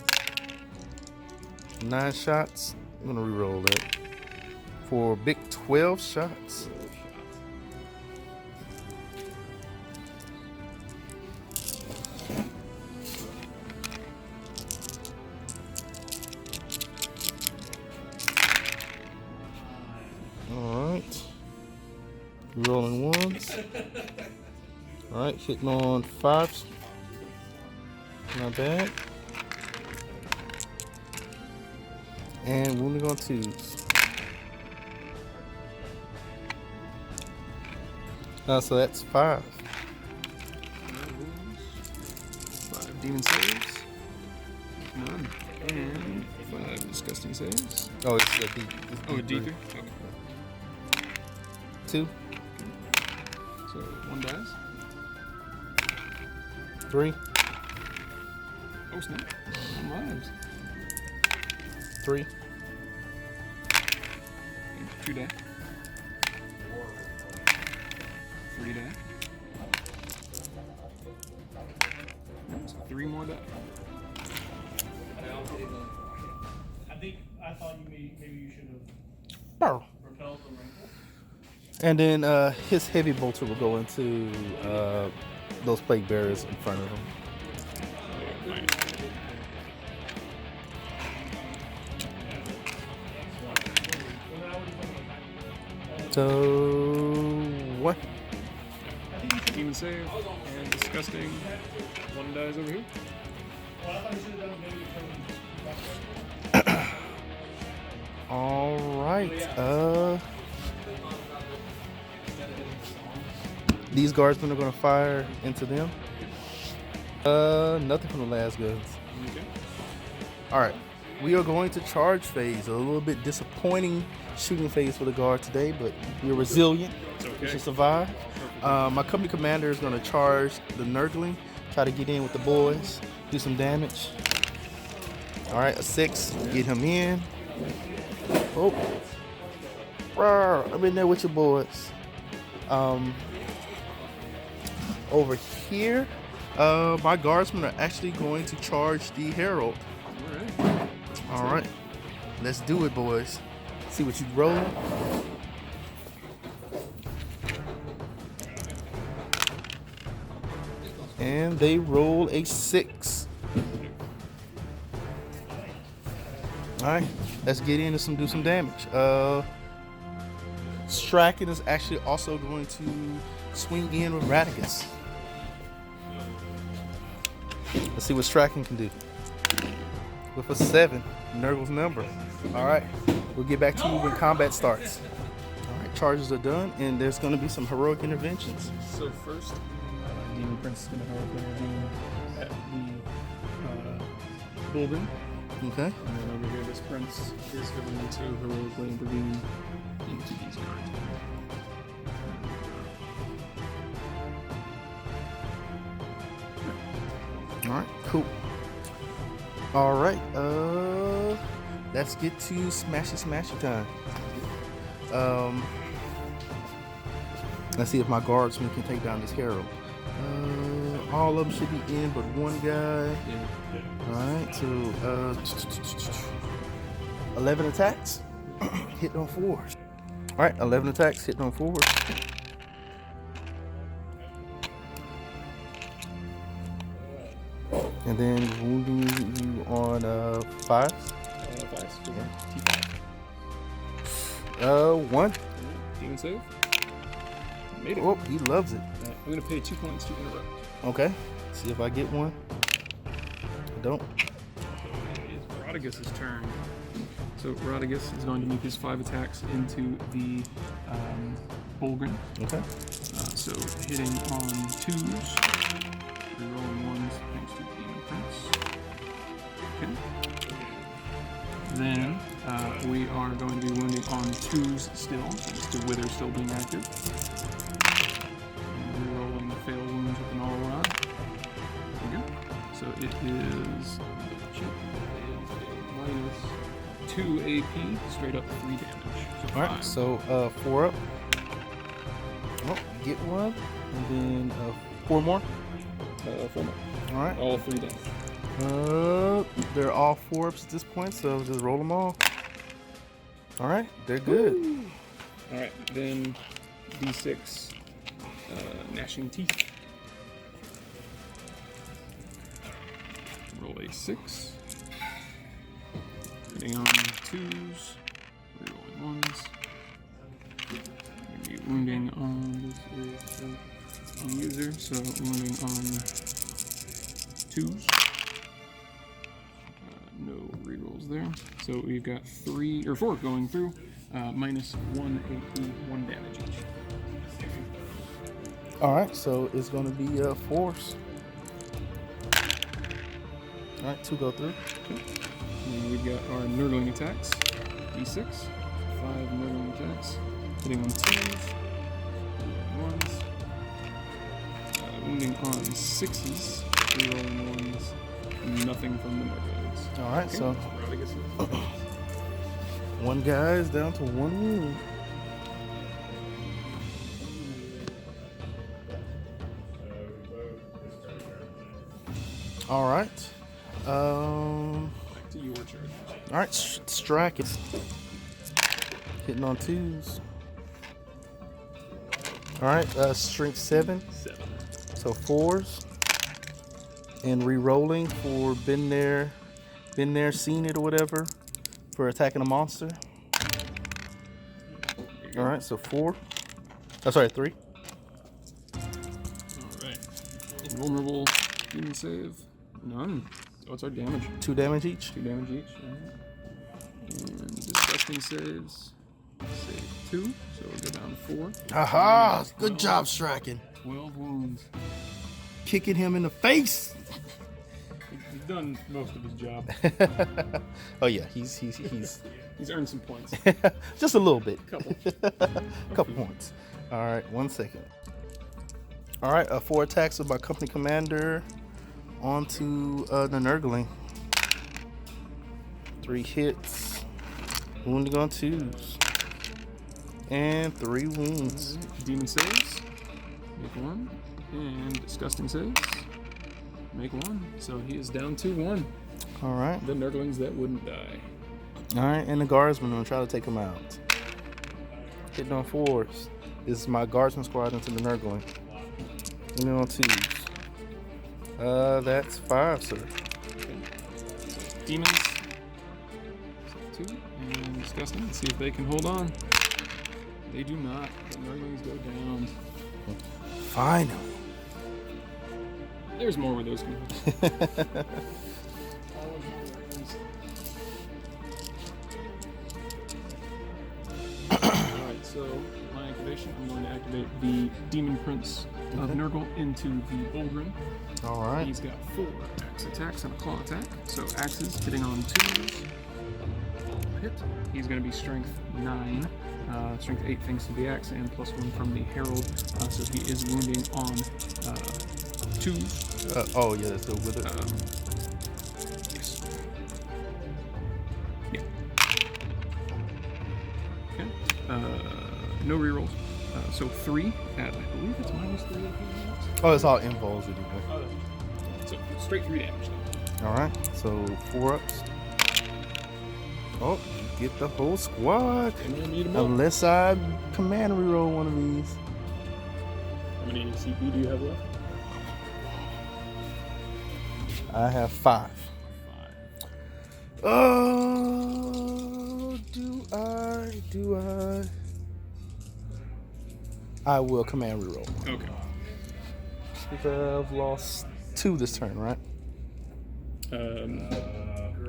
9 shots. I'm gonna re-roll that for big 12 shots. All right, rolling 1s. All right, hitting on 5s. Not bad. And wounding on 2s. So that's 5. 5 demon saves. None. And 5 disgusting saves. Oh, it's a D. Oh, a D3? Okay. 2. So 1 dies. 3. Oh, snap. 1 lives. 3. 2 die. 3 die. So 3 more die. I thought maybe you should have Oh. repelled the wrinkle. And then his heavy bolter will go into those plague bearers in front of him. So what? Demon save and disgusting. 1 dies over here. Well, I thought you should have done maybe from All right. These guardsmen are going to fire into them. Nothing from the last guns. Okay. All right. We are going to charge phase. A little bit disappointing shooting phase for the guard today, but we're resilient. It's okay. We should survive. My company commander is going to charge the Nurgling, try to get in with the boys, do some damage. All right, a 6, get him in. Oh, rawr, I'm in there with your boys. Over here, my guardsmen are actually going to charge the Herald. All right, let's do it, boys. See what you roll. And they roll a 6. All right, let's get in and do some damage. Strachan is actually also going to swing in with Radicus. Let's see what Strachan can do. With a 7, Nurgle's number. All right, we'll get back to you when combat starts. All right, charges are done, and there's going to be some heroic interventions. So first, Demon Prince is going to heroically intervene at the building. Okay. And then over here, this prince is going to heroically intervene into these guards. All right, cool. All right, let's get to smashy time. Let's see if my guardsmen can take down this Herald. All of them should be in, but one guy. Yeah. All right, so 11 attacks, hit on 4s. All right, 11 attacks, hit on 4s. And then wounding you on 5s. 5s. T5. 1. Demon save. Made it. Oh, he loves it. I'm going to pay 2 points to interrupt. Okay, see if I get one. I don't. It's Rodriguez's turn. So Rodriguez is going to move his 5 attacks into the Bulgrin. Okay. So hitting on 2s, rerolling 1s thanks to Demon Prince. Okay. Then we are going to be wounding on 2s still, thanks to Wither still being active. And rerolling the fail wounds with an all rod. There we go. So it is minus 2 AP, straight up 3 damage. So All right, 5. so 4 up. Oh, get one, and then 4 more. 4 more. All right. All 3 damage. They're all 4 ups at this point, so just roll them all. All right, they're good. All right, then D6 gnashing teeth. Roll a 6. Hitting on 2s, rerolling 1s. Maybe wounding on this is the user, so wounding on 2s. No rerolls there. So we've got 3 or 4 going through, minus 1 AP, 1 damage each. All right, so it's going to be 4s. All right, 2 go through. Okay. And we've got our Nurgling attacks, D6, 5 Nurgling attacks, hitting on 2s, 1s, wounding on 6s, rerolling 1s, nothing from the Nurglings. All right, Okay. so Rowdy gets it. one guy is down to 1 wound. All right. Back to your turn. All right, strike it. Hitting on 2s. All right, strength 7, 7. so 4s. And re-rolling for been there, seen it or whatever, for attacking a monster. All right, so 4. Oh, sorry, 3. Alright. Invulnerable human save. None. What's our damage? 2 damage each. 2 damage each. Alright. And disgusting saves. Save 2. So we'll go down 4. Haha! Good job striking. 12 wounds. Kicking him in the face. He's done most of his job. Oh yeah, he's He's earned some points. just a little bit. Couple. Couple points. All right, 1 second. All right, 4 attacks with my company commander onto the Nurgling. 3 hits, wounding on 2s, and 3 wounds. Demon saves. Make 1. And disgusting saves. Make 1. So he is down to 1. All right, The Nurglings that wouldn't die. all right, and the guardsman. I'm gonna try to take him out. Hitting on 4s. This is my guardsman squad into the Nurgling. Wounding on 2s. That's 5, sir. Okay. So demons. So 2. And disgusting. Let's see if they can hold on. They do not. The Nurglings go down. Finally. There's more where those can go. Alright, so my activation, I'm going to activate the Demon Prince of Nurgle into the Bulgrin. All right. He's got 4 axe attacks and a claw attack. So axes hitting on 2s. Hit. He's going to be strength 9. Strength 8 thanks to the axe and +1 from the Herald. So he is wounding on 2s. Oh yeah, that's still with it. Yes. Yeah. Okay. No rerolls. So 3 at, I believe it's -3. Oh, it's all involves anyway. So straight 3 damage though. All right, so 4 ups. Oh, you get the whole squad. And you'll need 'em up. Unless I command reroll one of these. How many CP do you have left? I have 5. 5. Oh, do I? I will command reroll. Okay. Because I've lost 2 this turn, right?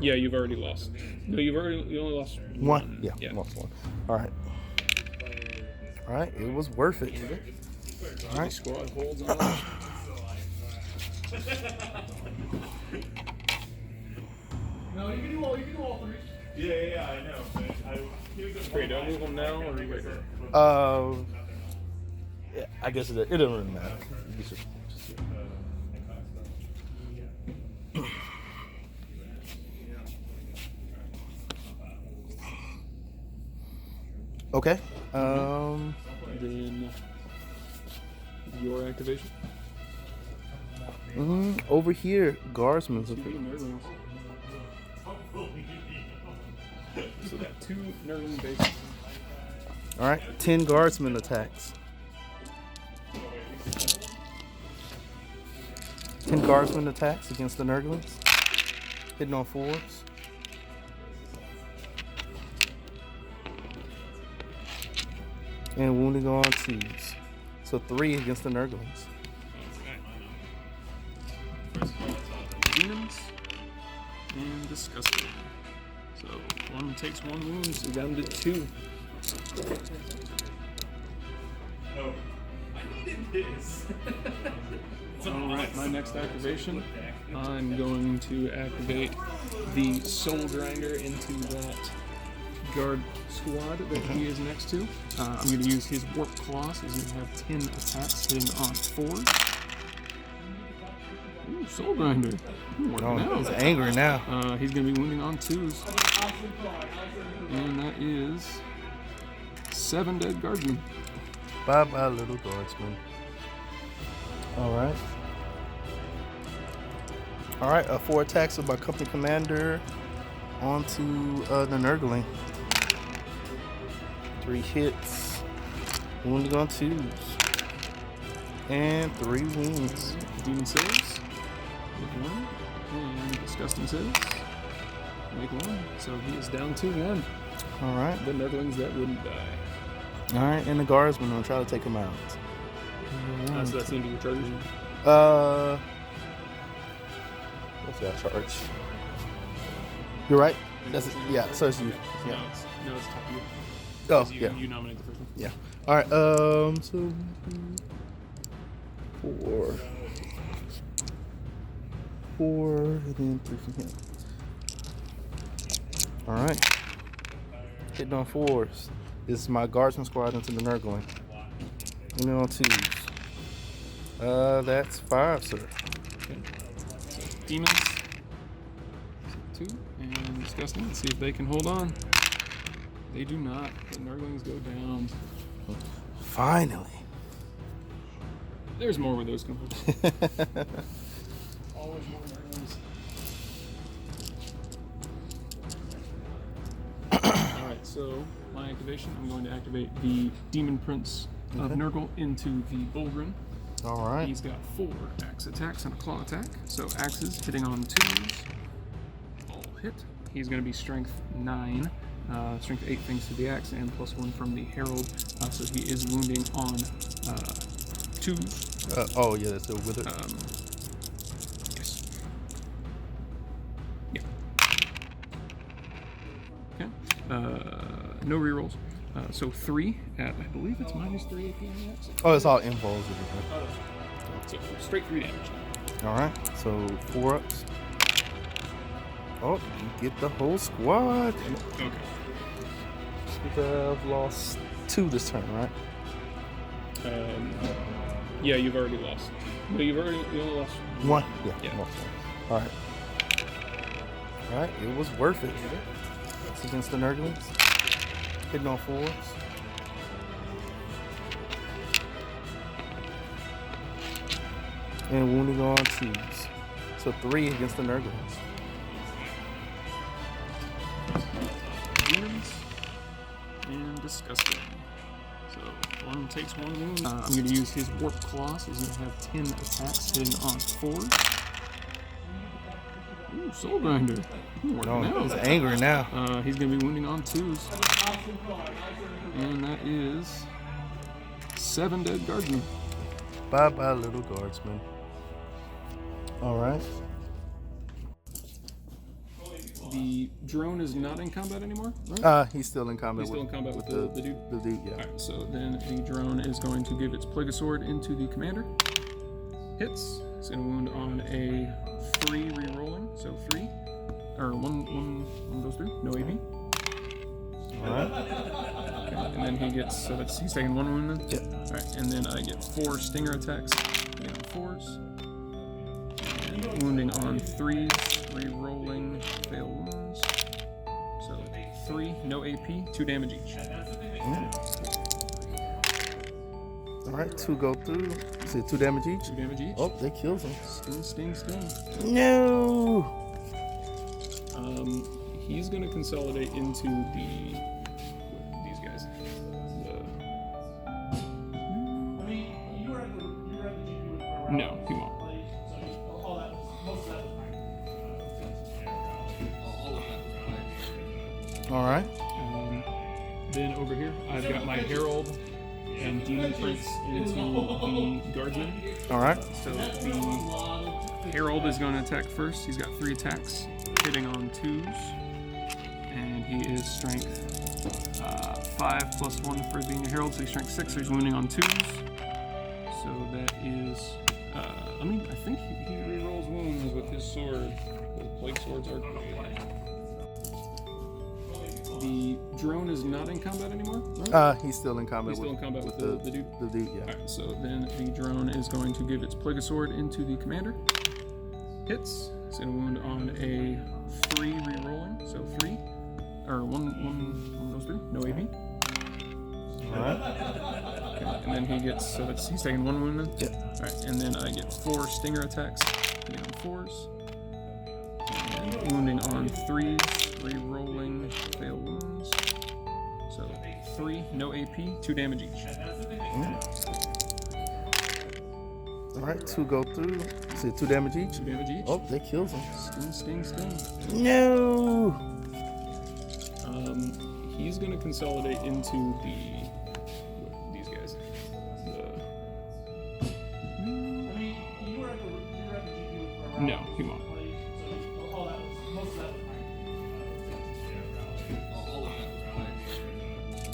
Yeah, you've already lost. No, you only lost 1. Yeah, lost 1. All right. All right, it was worth it. All right. Squad holds on. No, you can do all 3. Yeah, I know. Wait, do I move them now or wait? Yeah, I guess it doesn't really matter. You just- Okay. Then your activation. Over here, guardsman's. Two Nurglings. So that 2 Nurgling bases. All right, 10 guardsman attacks. 10 guardsman attacks against the Nurglings. Hitting on 4s. And wounding on 2s. So 3 against the Nurglings. Demons and disgusting. So one takes 1 wound, so down to 2. Oh, I needed this. Alright, my next activation, I'm going to activate the Soul Grinder into that guard squad that he is next to. I'm going to use his Warp Claw, so he's going to have 10 attacks hitting on 4. Ooh, Soul Grinder. Working out. He's angry now. He's going to be wounding on 2s. And that is 7 dead guardsmen. Bye-bye, little guardsman. Alright. Alright, 4 attacks with my company commander onto the Nurgling. 3 hits. Wounding on 2s. And 3 wounds. Demon saves. Make 1. And Disgusting saves. Make 1. So he is down to 1. Alright. The Nurglings that wouldn't die. Alright, and the guardsman, I'm gonna try to take him out. So that's the end of your charges. What's that charge? You're right. That's it. Yeah. So it's you. Yeah. No, it's top of you. Oh, You, yeah. You nominate the first one. Yeah. All right. So 4, and then 3 from him. All right. Hitting on 4s. This is my guardsman squad into the Nurgling. And then on 2s. That's 5, sir. Okay. So demons. 2 and Disgusting. Let's see if they can hold on. They do not. The Nurglings go down. Finally. There's more where those come from. Always more Nurglings. Alright, so my activation, I'm going to activate the Demon Prince of Nurgle into the Bulgrin. All right. He's got 4 axe attacks and a claw attack. So axes hitting on 2s. All hit. He's going to be strength 9. Strength 8 thanks to the axe and +1 from the Herald. So he is wounding on 2s. Oh, yeah, that's still with it. Yes. Yeah. Okay. No rerolls. So 3 at, I believe it's -3 AP on the axe. Oh, it's all involved. So straight 3 damage. All right, so 4 ups. Oh, you get the whole squad. Okay. I've lost 2 this turn, right? Yeah, you've already lost. No, you only lost 1. Yeah. Yeah. Lost 1. All right. All right, it was worth it. It's against the Nurglings. Hitting on 4s. And wounding on 2s. So 3 against the Nurglings. demons and Disgusting. So one takes 1 wound. I'm going to use his Warp Claw, so he's going to have 10 attacks hitting on 4. Ooh, Soul Grinder. He's angry now. He's going to be wounding on 2s. And that is 7 dead guardsmen. Bye-bye, little guardsman. All right. The drone is not in combat anymore, right? He's still in combat. He's still in combat with the dude? The dude, yeah. Alright, so then the drone is going to give its Plagueisword into the commander. Hits. It's going to wound on a 3 re-rolling, so 3. Or one goes through, no AP. Alright. Okay, and then he gets, so he's taking 1 wound then? Yeah. Alright, and then I get 4 stinger attacks, hitting on 4s. And wounding on 3s, re-rolling, fail wounds. So 3, no AP, 2 damage each. Alright, 2 go through. See, 2 damage each? 2 damage each. Oh, that kills him. Sting. No! He's gonna consolidate into these guys. No, he won't. Alright. Then over here, I've got my Herald and Demon Prince into the Guardsman. Alright. So the Herald is going to attack first. He's got 3 attacks, hitting on 2s. and he is strength 5 plus 1 for being a herald, so he's strength 6, so he's wounding on 2s. So that is, I think he rerolls wounds with his sword. The plague swords are great. The drone is not in combat anymore, right? He's still in combat. He's still in combat with the dude? The dude, yeah. Alright, so then the drone is going to give its plague sword into the commander. Hits. It's going to wound on a 3 rerolling, so 3. Or one of those 3. No AP. Alright. Okay, and then he gets, so he's taking 1 wound then? Yeah. Alright, and then I get 4 stinger attacks, hitting on 4s. And wounding on 3s, rerolling, fail wounds. So 3, no AP, 2 damage each. Alright, 2 go through. See, 2 damage each? 2 damage each. Oh, that kills him. Sting. No! He's going to consolidate into these guys. No, he won't.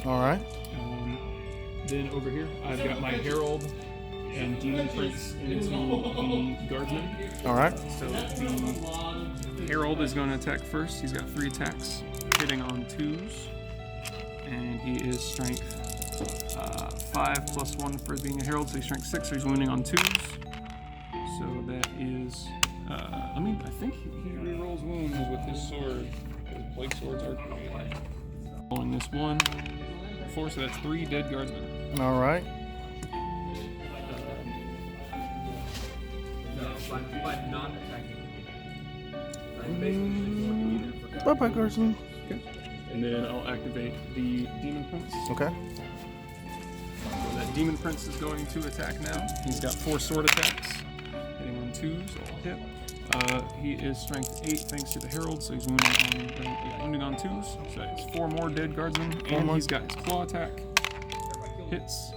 Alright. Then over here, I've got my Herald and Demon Prince into the Guardsman. Alright. So the Herald is going to attack first. He's got 3 attacks, hitting on 2s. And he is strength 5 plus 1 for being a Herald, so he's strength 6, so he's wounding on 2s. So that is, I think he rerolls wounds with his sword. His plague swords are great. Rolling this 1, 4, so that's 3 dead guardsmen. Alright. But non-attacking. Bye-bye, Guardsman. Okay. And then I'll activate the Demon Prince. Okay. So that Demon Prince is going to attack now. He's got 4 sword attacks, hitting on 2s, so I'll hit. He is strength 8 thanks to the Herald, so he's wounding on 2s. So it's 4 more dead guardsmen, and he's got his claw attack. Hits.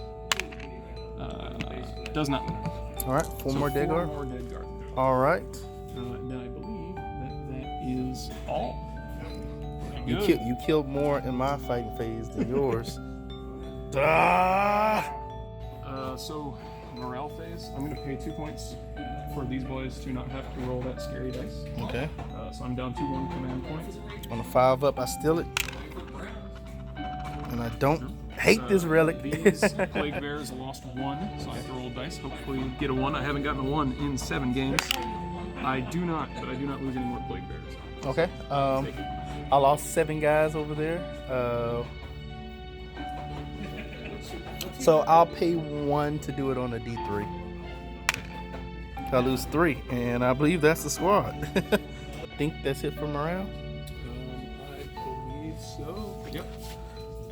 Does not wound. Alright, 4 more dead guard. 4 more dead guard. Alright. Then I believe that is all. You killed more in my fighting phase than yours. So morale phase, I'm going to pay 2 points for these boys to not have to roll that scary dice. Okay. So I'm down to 1 command point. On a 5 up, I steal it. And I don't hate this relic. These plague bears lost 1, so I have to roll dice. Hopefully get a 1. I haven't gotten a 1 in 7 games. I do not lose any more plague bears. Okay. I lost 7 guys over there. So I'll pay 1 to do it on a D3. I lose 3, and I believe that's the squad. I think that's it for morale. I believe so. Yep.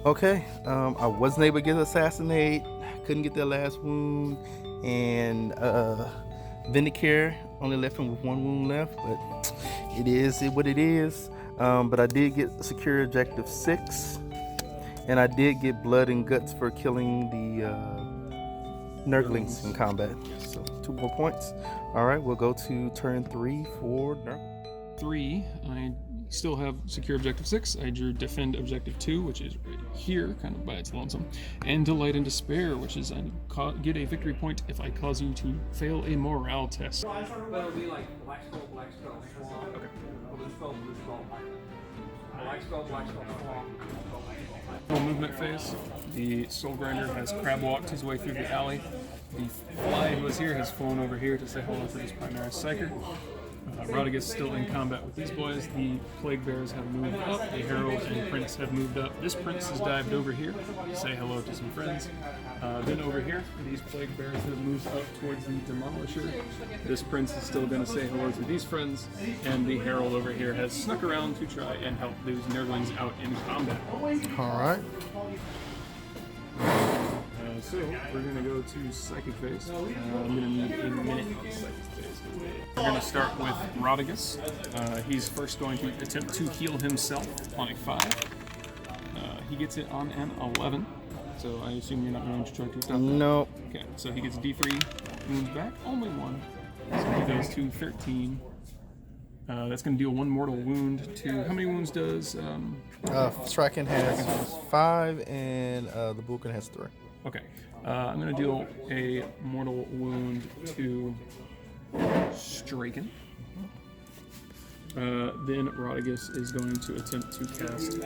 Okay. I wasn't able to get assassinate. Couldn't get their last wound, and Vindicare only left him with 1 wound left, but it is what it is. But I did get secure objective 6, and I did get blood and guts for killing the Nurglings in combat. So 2 more points. All right, we'll go to turn 3 for Nurgle. 3, I still have secure objective 6. I drew defend objective 2, which is right here, kind of by its lonesome, and delight and despair, which is I get a victory point if I cause you to fail a morale test. But it'll be like black spell, swamp. Okay. Blue spell, black spell, swamp. Movement phase. The Soul Grinder has crab walked his way through the alley. The Fly who was here has flown over here to say hello to his Primaris Psyker. Rodigus still in combat with these boys. The Plague Bears have moved up. The Herald and Prince have moved up. This Prince has dived over here to say hello to some friends. Then over here, these Plague Bears have moved up towards the Demolisher. This Prince is still going to say hello to these friends. And the Herald over here has snuck around to try and help those Nurglings out in combat. All right. So we're going to go to Psychic Phase. I'm going to need a minute on Psychic Phase. We're going to start with Rodigus. He's first going to attempt to heal himself on a 5. He gets it on an 11. So I assume you're not going to try to stop that? No. Okay, so he gets D3 wounds back, only 1. So he goes to 13. That's going to deal 1 mortal wound to. How many wounds does? Striking has 5, and the Vulcan has 3. Okay. I'm going to deal a mortal wound to Straken. Then Rodigus is going to attempt to cast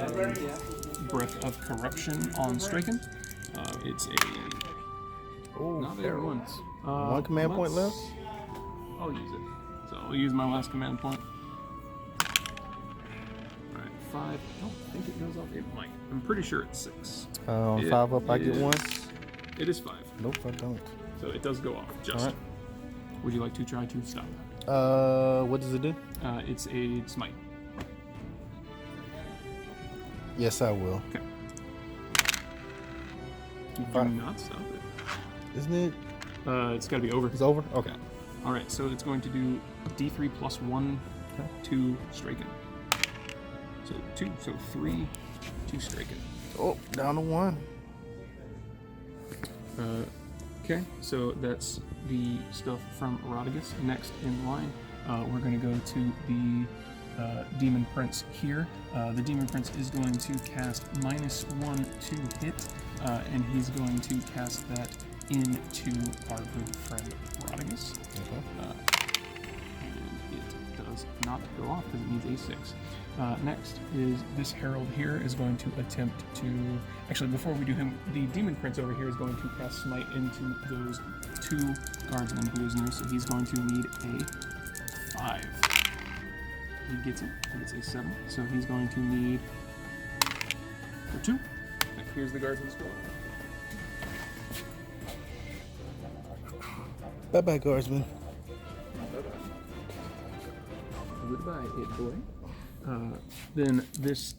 Breath of Corruption on Straken. It's a not a once. 1 command point left. I'll use it. So I'll use my last command point. Alright, 5. I don't think it goes off. It might. I'm pretty sure it's 6. 5 up, I get 1. It is 5. Nope, I don't. So it does go off. Just. Alright. Would you like to try to stop? What does it do? It's a smite. Yes, I will. Okay. Do 5. not stop it. Isn't it? It's got to be over. It's over? Okay. All right, so it's going to do D3 plus 1 to Straken. So 2, so 3 to Straken. Oh, down to 1. Okay, so that's the stuff from Rodigus. Next in line, we're going to go to the Demon Prince here. The Demon Prince is going to cast -1 to hit, and he's going to cast that into our good friend Rodigus. And it does not go off because it needs a 6. Next is this Herald here is going to attempt to... Actually, before we do him, the Demon Prince over here is going to cast Smite into those 2 guardsmen who is near, so he's going to need a 5. He gets it. He gets a 7, so he's going to need for 2. And here's the guardsman score. Bye-bye, guardsman. Goodbye, it boy. Then this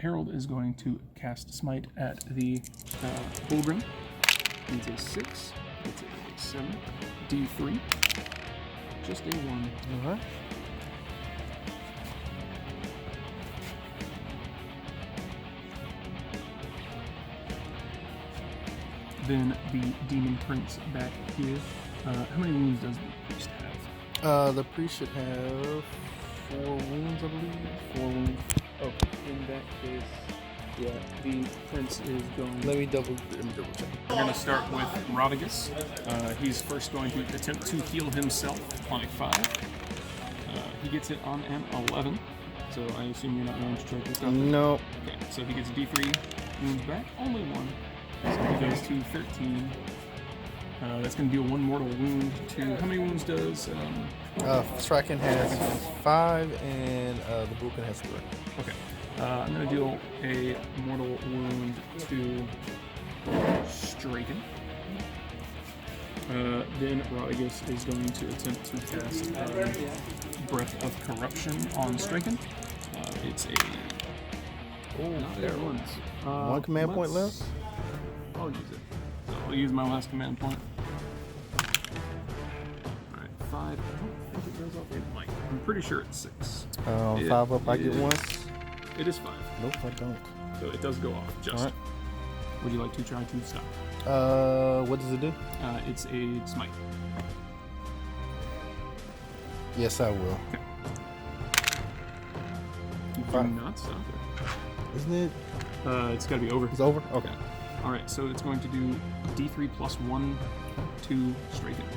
Herald is going to cast Smite at the Bullgrim. Needs a 6. It's a 7. D3. Just a 1. Alright. Then the Demon Prince back here. How many wounds does the priest have? The priest should have 4 wounds, I believe. 4 wounds. Oh, in that case, yeah, the prince is going. Let me double check. We're going to start with Rodigus. He's first going to attempt to heal himself on a 5. He gets it on an 11. So I assume you're not going to try to stop it? No. Okay, so he gets D3 wounds back. Only 1. So he goes to 13. That's going to deal 1 mortal wound to... How many wounds does... Striking has 5, and the Vulcan has 3. Okay. I'm going to deal a mortal wound to Straken. Then Rodigus is going to attempt to cast Breath of Corruption on Straken. It's a... not a once. 1 command point left. I'll use it. So I'll use my last command point. Alright, 5. I don't think it goes off. It might. I'm pretty sure it's 6. 5 up, I get 1. It is 5. Nope, I don't. So it does go off. Just. Alright. Would you like to try to stop? What does it do? It's a smite. Yes, I will. Okay. Do 5. not stop it. Isn't it? It's got to be over. It's over? Okay. Alright, so it's going to do D3 plus 1 to Straken.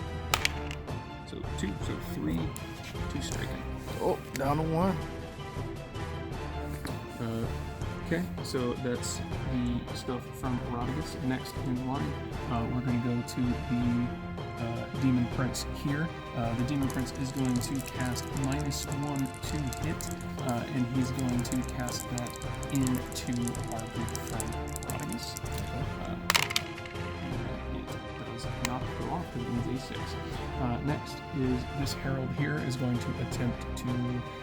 So 2, so 3 to Straken. Oh, down to 1. Okay, so that's the stuff from Rodigus. Next in line, we're going to go to the Demon Prince here. The Demon Prince is going to cast -1 to hit, and he's going to cast that into our good friend Rodigus. It does not go off because it needs a 6. Next is this Herald here is going to attempt to...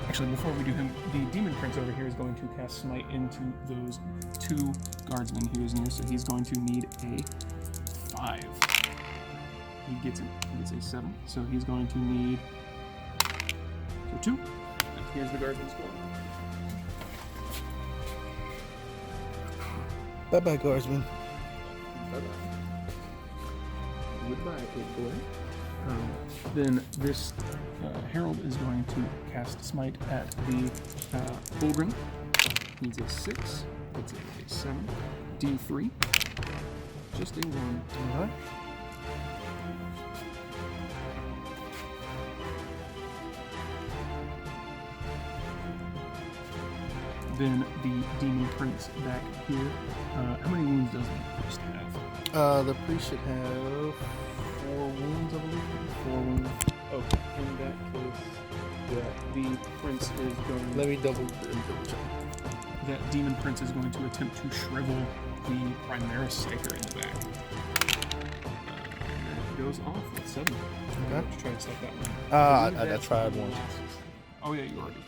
Actually, before we do him, the Demon Prince over here is going to cast Smite into those 2 guardsmen he is near, so he's going to need a 5. He gets it. He gets a 7, so he's going to need for 2. And here's the guardsman score. Bye-bye, guardsman. Bye-bye. Goodbye, big boy. Then this Herald is going to cast Smite at the Fulgrim. Needs a 6. It's a 7. D3. Just a 1. Alright. Then the Demon Prince back here. How many wounds does the priest have? The priest should have 4 wounds, I believe. 4 wounds. Okay, in that case, the prince is going. Let me double check. That demon prince is going to attempt to shrivel the Primaris Psyker in the back. And that goes off with 7. Okay. Let's try to stop that one. I tried one. Oh yeah, you already did.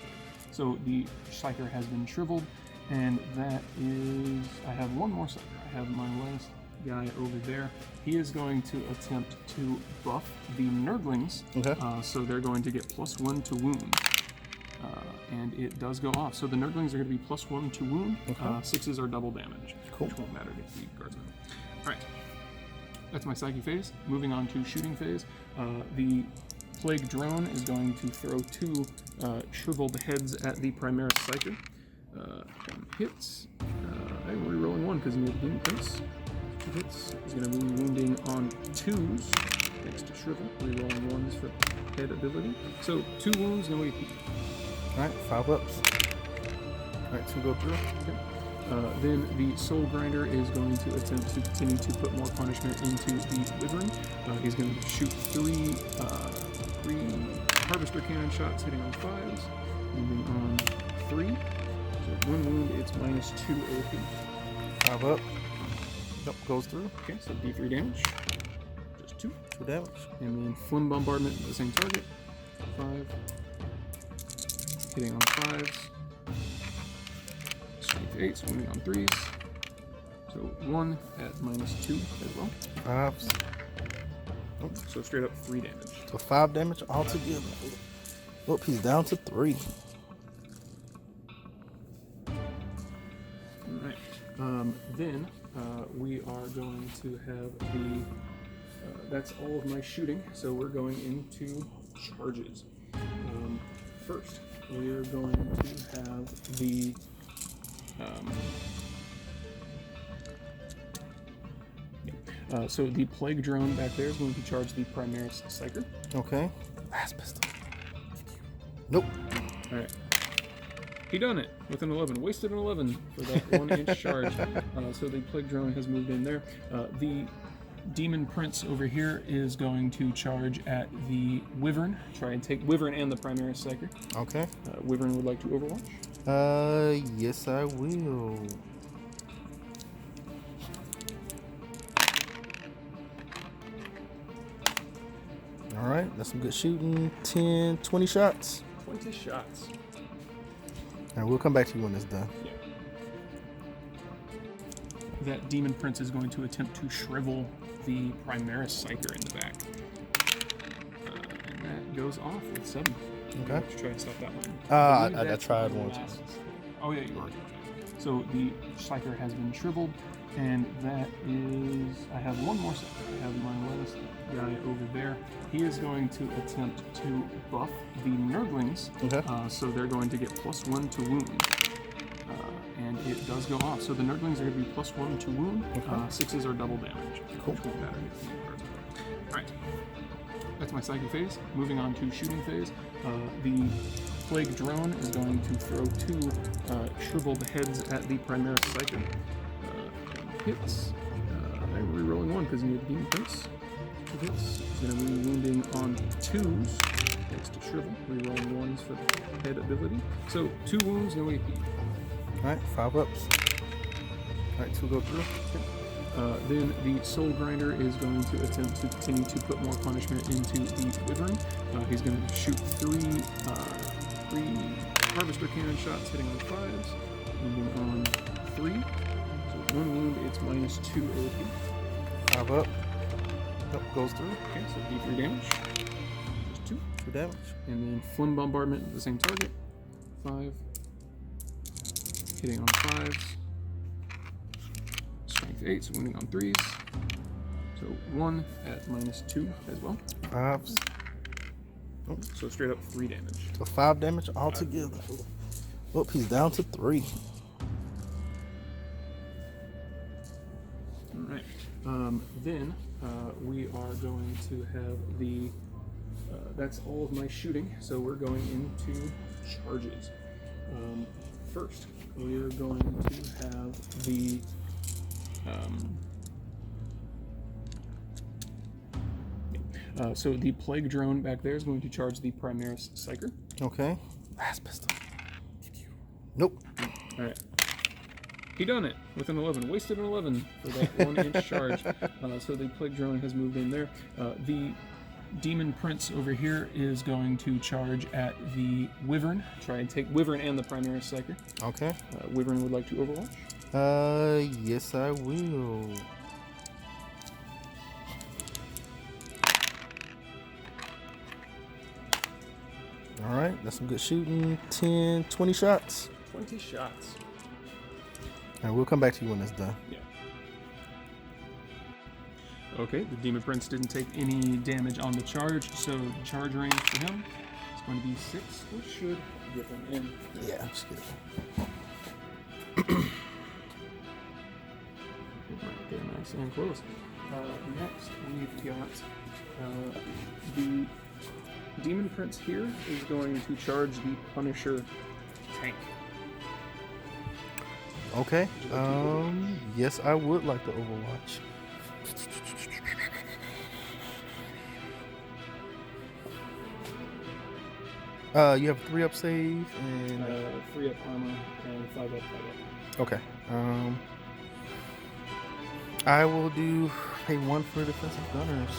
So the Psyker has been shriveled, and that is. I have one more Psyker. I have my last guy over there. He is going to attempt to buff the Nurglings. Okay. So they're going to get +1 to wound. And it does go off. So the Nurglings are going to be +1 to wound. Okay. 6s are double damage. Cool. Which won't matter if the guards are. Alright. That's my Psyche phase. Moving on to shooting phase. The Plague Drone is going to throw 2 shriveled heads at the Primaris Psyker. 1 hits. I'm re-rolling 1 because you need the Demon Prince. 2 hits. He's going to be wounding on 2s. Thanks to Shrivel. Re-rolling 1s for head ability. So 2 wounds, no AP. Alright, 5 ups. Alright, 2 go through. Okay. Then the Soul Grinder is going to attempt to continue to put more punishment into the Wyvern. He's going to shoot 3 Harvester Cannon shots hitting on 5s, moving on 3. So 1 wound, it's -2 AP. 5 up. Yep, goes through. Okay, so D3 damage. Just 2. 2 damage. And then Flim Bombardment at the same target. 5. Hitting on 5s. Strength 8s, wounding on 3s. So 1 at -2 as well. 5s. So straight up 3 damage. So 5 damage altogether. Oh, he's down to 3. Alright. Then we are going to have the. That's all of my shooting. So we're going into charges. First, we're going to have the. So the Plague Drone back there is going to charge the Primaris Psyker. Okay. Last pistol. Nope. Alright. He done it with an 11. Wasted an 11 for that 1-inch charge. So the Plague Drone has moved in there. The Demon Prince over here is going to charge at the Wyvern. Try and take Wyvern and the Primaris Psyker. Okay. Wyvern would like to overwatch. Yes I will. Alright, that's some good shooting. 10, 20 shots. 20 shots. Alright, we'll come back to you when it's done. Yeah. That Demon Prince is going to attempt to shrivel the Primaris Psyker in the back. And that goes off with 7. Okay. Let's try to stop that one. I tried one. Oh yeah, you already tried. So the Psyker has been shriveled, and that is. I have one more Psyker. I have my last guy over there. He is going to attempt to buff the Nurglings. Okay. So they're going to get +1 to wound. And it does go off. So the Nurglings are going to be +1 to wound. Okay. 6s are double damage. Cool. Which won't matter if the guards are. Alright. That's my Psychic phase. Moving on to shooting phase. The Plague Drone is going to throw 2 shriveled heads at the Primaris Psyker. Hits. I'm re-rolling 1 because you need the Demon Prince. 2 hits. He's going to be wounding on 2s. Thanks to Shrivel. Re-rolling 1s for the head ability. So 2 wounds, no AP. Alright, 5 ups. Alright, 2 go through. Then the Soul Grinder is going to attempt to continue to put more punishment into the Wyvern. He's going to shoot 3 Harvester Cannon shots hitting on 5s, moving on 3. So 1 wound, it's -2 AP. 5 up. Yep, goes through. Okay, so D3 damage. Just 2. 2 damage. And then Flim Bombardment at the same target. 5. Hitting on 5s. Strength 8, so wounding on 3s. So 1 at -2 as well. 5s. So straight up 3 damage. So 5 damage altogether. Oh, he's down to 3. All right. Then we are going to have the. That's all of my shooting. So we're going into charges. First, we are going to have the. So the plague drone back there is going to charge the Primaris Psyker. Okay. Last pistol. Nope. All right. He done it with an 11. Wasted an 11 for that 1-inch charge. So the plague drone has moved in there. The demon prince over here is going to charge at the wyvern. Try and take wyvern and the Primaris Psyker. Okay. Wyvern would like to overwatch. Yes, I will. All right, that's some good shooting. 10, 20 shots. 20 shots. And we'll come back to you when it's done. Yeah. Okay, the demon prince didn't take any damage on the charge, so charge range for him is going to be 6, which should get him in. Yeah, just kidding. Right there, nice and close. Next, we've got the demon prince here is going to charge the Punisher tank. Okay. Yes, I would like to overwatch. You have 3 up save and 3 up armor and 5 up, 5 up. okay. I will do pay 1 for defensive gunners.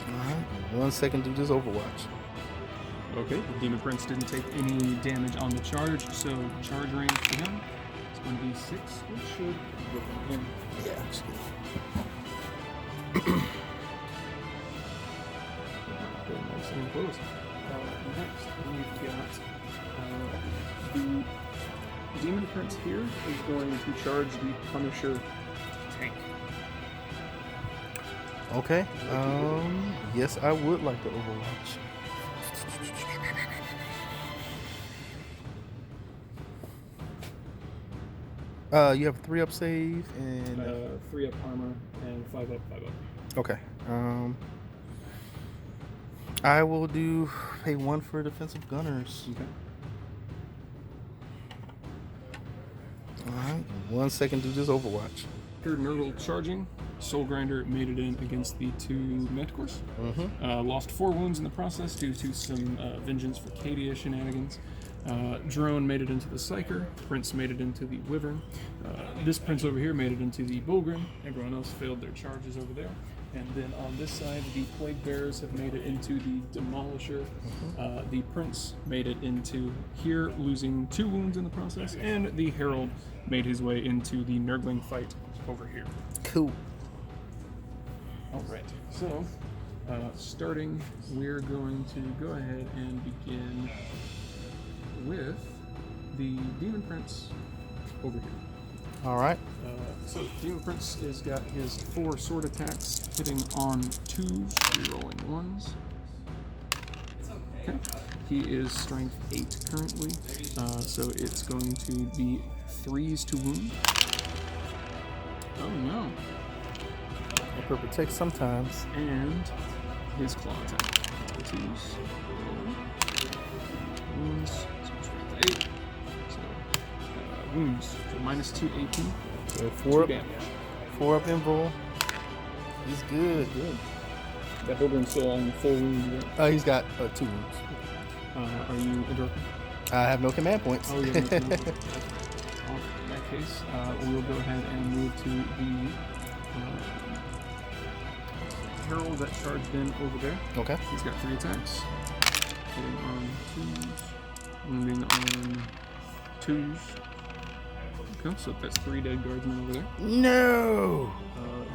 Alright, 1 second to this overwatch. Okay, the demon prince didn't take any damage on the charge, so charge range for him is going to be 6, which should get him in. Yeah, just kidding. Very nice and close. Next, we've got the demon prince here is going to charge the Punisher tank. Okay. Yes, I would like to overwatch. You have 3 up save and 3 up armor and 5 up, 5 up. okay. I will do pay 1 for defensive gunners. Okay. Alright, 1 second to this overwatch. Third Nurgle charging. Soul Grinder made it in against the 2 Metcores. Lost 4 wounds in the process due to some Vengeance for Cadia shenanigans. Drone made it into the Psyker. Prince made it into the Wyvern. This Prince over here made it into the Bullgrim. Everyone else failed their charges over there. And then on this side, the Plague Bearers have made it into the Demolisher. The Prince made it into here, losing 2 wounds in the process. And the Herald made his way into the Nurgling fight over here. Cool. All right, so starting, we're going to go ahead and begin with the Demon Prince over here. All right. So Demon Prince has got his 4 sword attacks hitting on 2s, rerolling 1s. Okay. He is strength 8 currently, so it's going to be 3s to wound. Oh no. Upper protect sometimes. And his claw attack. 2s. Wounds. So strength 8. So wounds. So minus 2 AP. So 4 2 up, damage. 4 up invul. He's good. Good. That Bullgrim's still on full wound. Right? He's got 2 wounds. Are you interrupting? I have no command points. Oh, yeah. In that case, we'll go ahead and move to the Herald that charged in over there. Okay. He's got 3 attacks. Hitting on 2s, wounding on 2s. Okay, so that's 3 dead guardsmen over there. No.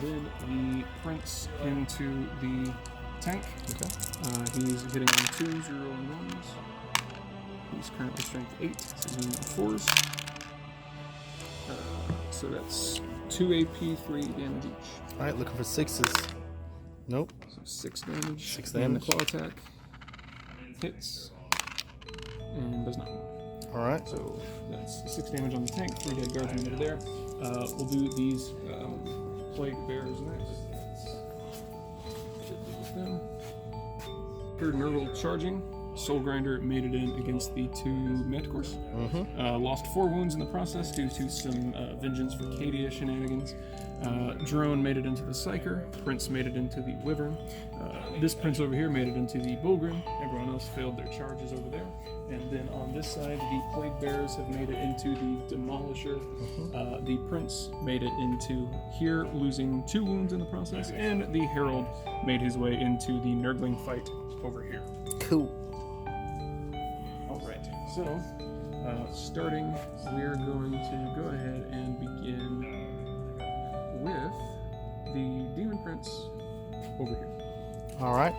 Then the Prince into the tank. Okay. He's hitting on 2s, 0 and 1s. He's currently strength 8, so he's on 4s. So that's 2 AP, 3 damage each. All right, looking for 6s. Nope. So 6 damage. 6 And damage. claw attack. Hits. And does not wound. Alright. So that's 6 damage on the tank, 3 dead guardsmen over there. We'll do these plague bears next. With them. Third Nurgle charging. Soul Grinder made it in against the 2 Manticores. Lost 4 wounds in the process due to some Vengeance for Cadia shenanigans. Drone made it into the Psyker. Prince made it into the Wyvern. This Prince over here made it into the Bulgrim. Everyone else failed their charges over there. And then on this side, the Plague Bears have made it into the Demolisher. The Prince made it into here, losing 2 wounds in the process. And the Herald made his way into the Nurgling fight over here. Cool. Alright, so starting, we're going to go ahead and begin with the Demon Prince over here. Alright.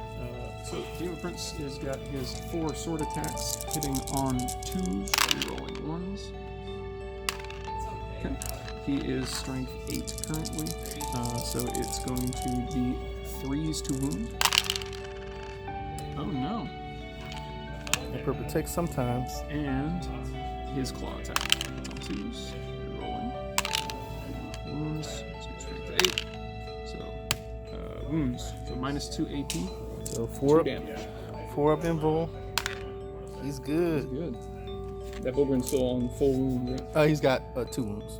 So Demon Prince has got his 4 sword attacks, hitting on 2s, rerolling 1s. Okay. He is strength 8 currently, so it's going to be 3s to wound. Oh no. Emperor protects sometimes. And his claw attack. On 2s, rerolling. Wounds, so strength 8. So, wounds. So -2 AP. So 2 4 up, damage. 4 up invul. He's good. Good. That Bulgrim's still on full wound, right? He's got 2 wounds.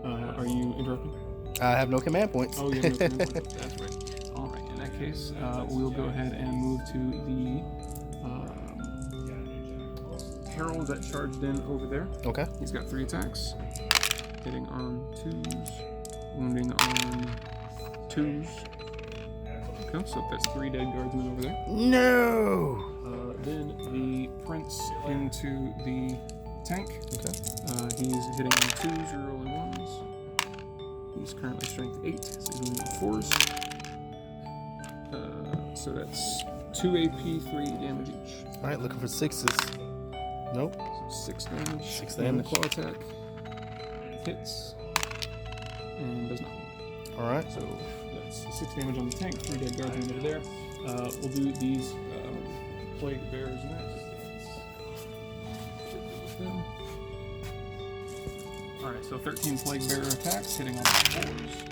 Are you interrupting? I have no command points. Oh, you have no command point. That's right. All right. In that case, we'll go ahead and move to the Herald that charged in over there. Okay. He's got 3 attacks, hitting on 2s, wounding on 2s. Okay, so that's 3 dead guardsmen over there. No. Then the Prince into the tank. Okay. He's hitting on 2s, rerolling 1s. He's currently strength 8, so he's wounding on 4s. So that's 2 AP, 3 damage each. All right, looking for 6s. Nope. So 6 damage. 6 And the damage. claw attack hits and does not wound. All right. So that's 6 damage on the tank, 3 dead guardsmen over there. We'll do these plague bears next. With them. Alright, so 13 plague bearer attacks, hitting on 4s.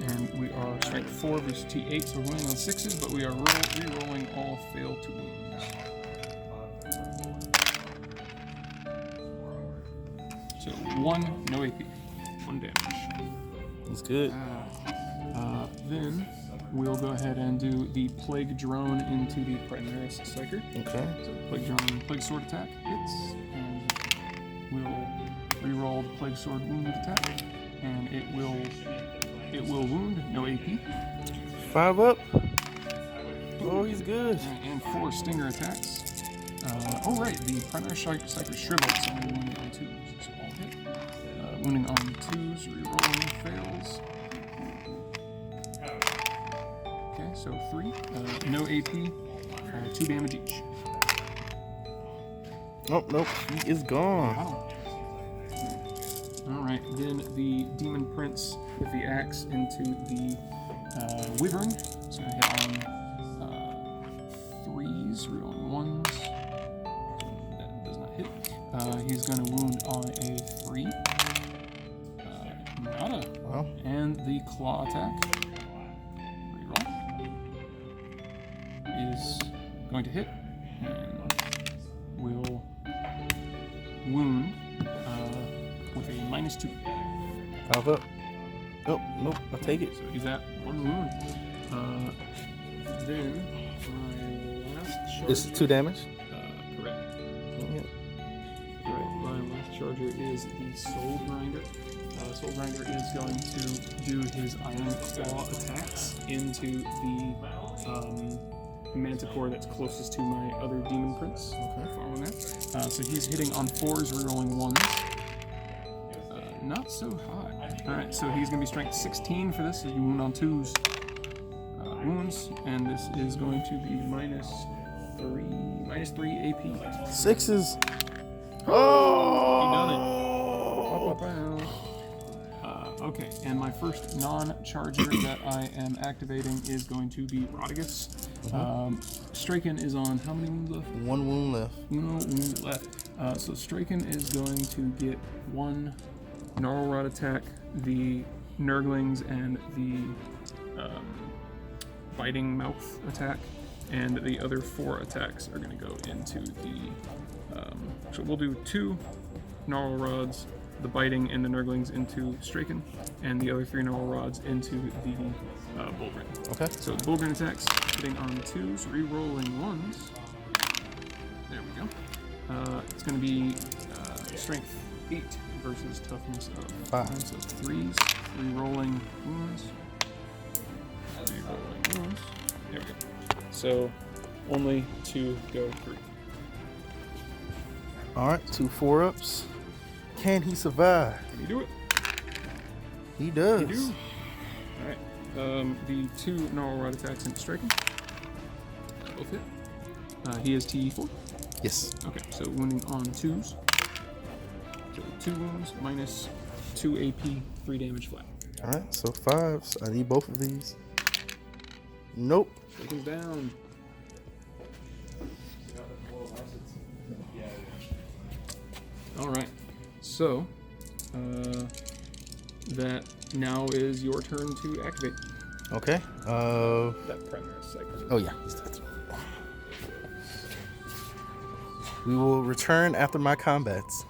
And we are strength 4 versus T8, so we're running on 6s, but we are re-rolling all fail to wounds. So 1, no AP, 1 damage. He's good. Then we'll go ahead and do the Plague Drone into the Primaris Psyker. Okay. So Plague Drone, Plague Sword attack hits, and we'll re-roll the Plague Sword wound attack, and it will wound, no AP. 5 up. Oh, he's good. And 4 Stinger attacks. Right, the Primaris Psyker Shrivel is only wounding on 2s, so all hit. Wounding on 2s, re-rolling fails. Okay, so 3. No AP, 2 damage each. Oh, nope. He is gone. Wow. Alright, then the Demon Prince with the axe into the Wyvern. It's going to hit on 3s, rerolling 1s. That does not hit. He's going to wound on a 3. Nada. Wow. And the claw attack. Reroll. Is going to hit. And will wound with a -2. 5 up. Nope, nope. I'll take it. So he's at 1 wound. Then my last charge. It's 2 damage. Correct. Yeah. Right. My last charger is the Soul Grinder. Soul Grinder is going to do his Iron Claw attacks into the Manticore that's closest to my other Demon Prince. Okay. Following that. So he's hitting on 4s, rerolling 1s. Not so high. Alright, so he's going to be strength 16 for this, so you wound on 2s. Wounds, and this is going to be -3 AP. 6s. Oh! He done it. Okay, and my first non-charger that I am activating is going to be Rodigus. Straken is on how many wounds left? 1 wound left. No wound left. So Straken is going to get 1 Gnarl Rod attack, the Nurglings, and the Biting Mouth attack, and the other 4 attacks are going to go into the. So we'll do 2 Gnarl Rods, the Biting and the Nurglings into Straken, and the other 3 Gnarl Rods into the Bullgrin. Okay. So the Bullgrin attacks hitting on 2s, re-rolling 1s. There we go. It's going to be strength 8 versus toughness of 5. So 3s, re-rolling wounds. Re-rolling wounds. There we go. So only 2 go through. Alright, 2 4-ups. Can he survive? Can you do it? He does. You do. Alright. The 2 Gnarl Rod attacks into Striking. Both hit. He has TE4. Yes. Okay, so wounding on 2s. So 2 wounds minus 2 AP, 3 damage flat. Alright, so 5s. I need both of these. Nope. Striking's down. Alright, so that now is your turn to activate Okay. that primary cycle. Oh yeah. We will return after my combats.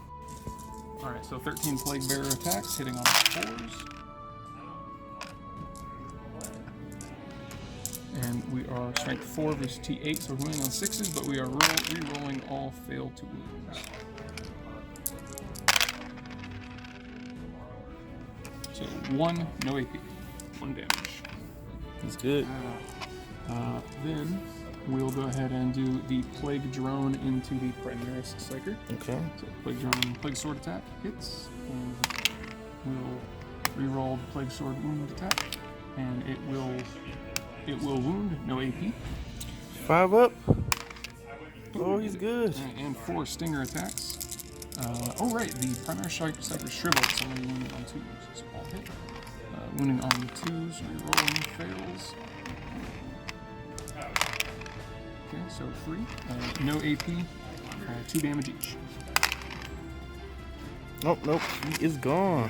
Alright, so 13 Plague Bearer attacks, hitting on 4s. And we are strength 4 versus T8, so we're winning on 6s, but we are re-rolling all failed to wounds. So 1, no AP, 1 damage. He's good. Then we'll go ahead and do the Plague Drone into the Primaris Psyker. Okay. So Plague Drone, Plague Sword attack hits, and we'll re-roll the Plague Sword wound attack, and it will wound, no AP. 5 up. Oh, he's good. And 4 Stinger attacks. Oh right, the Primary Psyker Shrivel is only wounded on 2s, so all hit. Wounding on 2s, re-rolling fails. Okay, so 3. No AP, 2 damage each. Nope, nope. He is gone.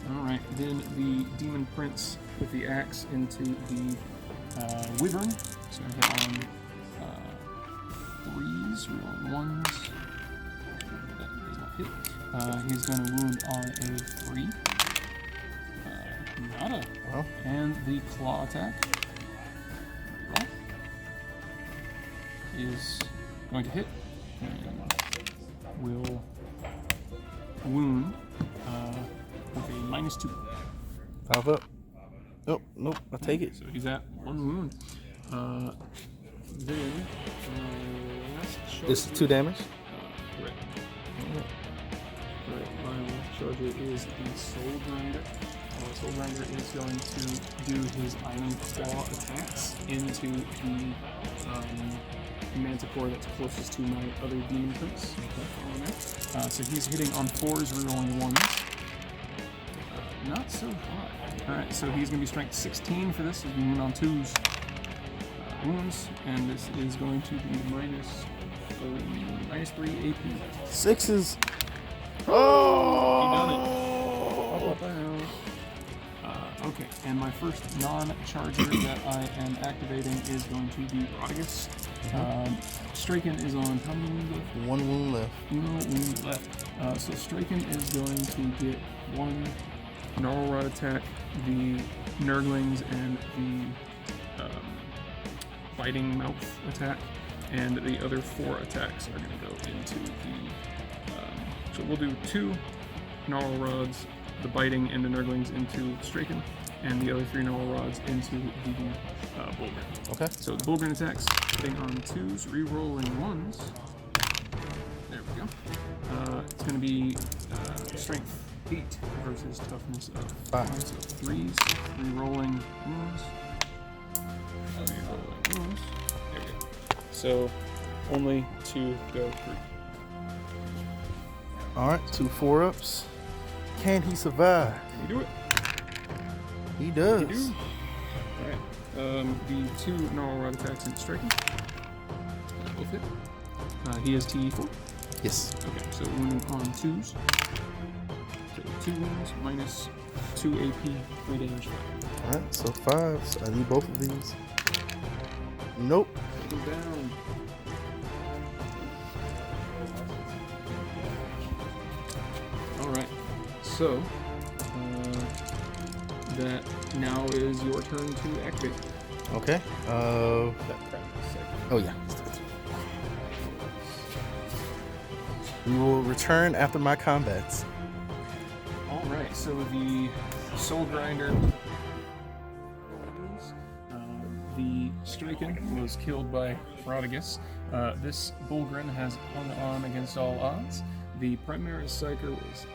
Alright, then the Demon Prince with the axe into the Wyvern. So I hit on 3s, rolling 1s. That does not hit. He's going to wound on a 3. Nada. Well. And the Claw attack is going to hit and will wound with a -2. 5 up. Nope, nope. I'll take it. So he's at 1 wound. Then last charge. This is 2 damage. Correct. Right. My last charger is the Soul Grinder. Soul Grinder is going to do his Iron Claw attacks into the Manticore that's closest to my other Demon Prince. So he's hitting on 4s, rerolling 1s. Not so hot. Alright, so he's going to be strength 16 for this. He's going to wound on 2s wounds, and this is going to be -3 AP. 6s. Oh! He done it. Okay, and my first non-charger that I am activating is going to be Rodigus. Straken is on how many wounds left? 1 wound left. No wound left. So Straken is going to get 1 Gnarl Rod attack, the Nurglings, and the Biting Mouth attack, and the other 4 attacks are going to go into the. So we'll do 2 Gnarl Rods, the Biting and the Nurglings into Straken, and the other 3 Gnarl Rods into the Bullgrin. Okay. So the Bullgrin attacks, hitting on 2s, re-rolling 1s. There we go. It's going to be strength 8 versus toughness of 5. So 3s, re-rolling wounds. Re-rolling wounds. There we go. So only 2 go through. Alright, 2 4-ups. Can he survive? Can you do it? He does. You do. Alright. The 2 normal rod attacks and striking. Both hit. He has TE4. Yes. Okay, so wound on 2s. So 2 wounds minus 2 AP, 3 damage. Alright, so 5. So I need both of these. Nope. Go down. Alright, so that now is your turn to activate. Okay. Oh yeah. We will return after my combats. Alright, so the Soul Grinder. The Striken was killed by Rodigus. This Bullgrin has hung on against all odds. The Primaris Psyker was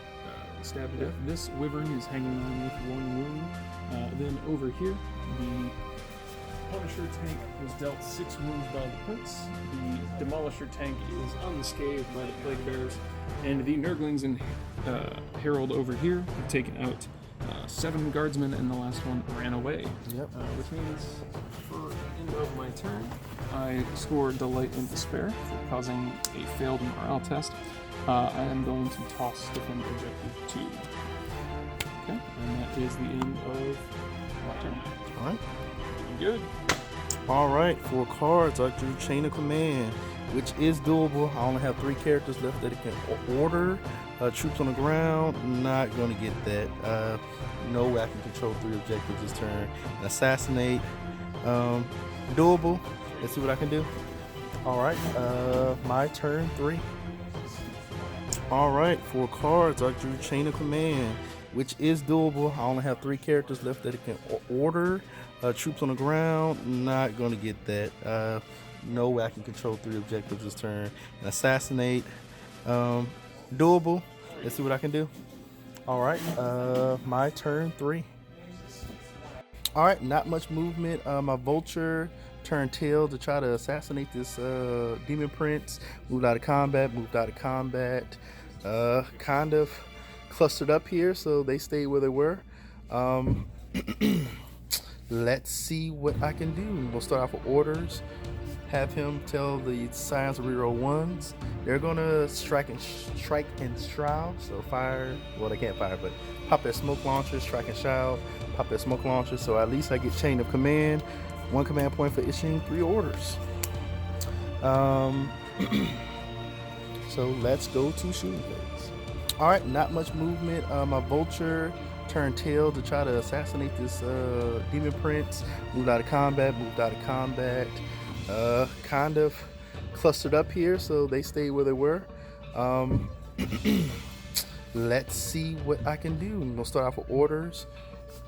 stabbed to death. This Wyvern is hanging on with 1 wound. Then over here, the Punisher tank was dealt 6 wounds by the Prince. The Demolisher tank is unscathed by the Plague Bears. And the Nurglings and Herald over here have taken out 7 guardsmen, and the last one ran away. Yep. Which means for the end of my turn, I score Delight and Despair for causing a failed morale test. I am going to toss defend objective 2. Okay, and that is the end of my turn. Alright. Good. Alright, for cards, I drew Chain of Command, which is doable. I only have 3 characters left that it can order. Troops on the ground, not going to get that. No way I can control 3 objectives this turn. And Assassinate, doable. Let's see what I can do. Alright, my turn 3. Alright, for cards, I drew Chain of Command, which is doable. I only have 3 characters left that it can order. Troops on the ground, not going to get that. No way I can control 3 objectives this turn. And Assassinate, doable. Let's see what I can do. Alright, my turn 3. Alright, not much movement. My Vulture turned tail to try to assassinate this Demon Prince. Moved out of combat, kind of clustered up here, so they stayed where they were. Let's see what I can do. We'll start off with orders. Have him tell the Scions to reroll 1s. They're gonna strike and shroud. So fire. Well, they can't fire, but pop their smoke launchers. Strike and shroud. Pop their smoke launchers. So at least I get Chain of Command. 1 command point for issuing 3 orders. So let's go to shooting phase. All right, not much movement. My Vulture turned tail to try to assassinate this Demon Prince. Moved out of combat. Kind of clustered up here, so they stayed where they were. Let's see what I can do. We'll start off with orders.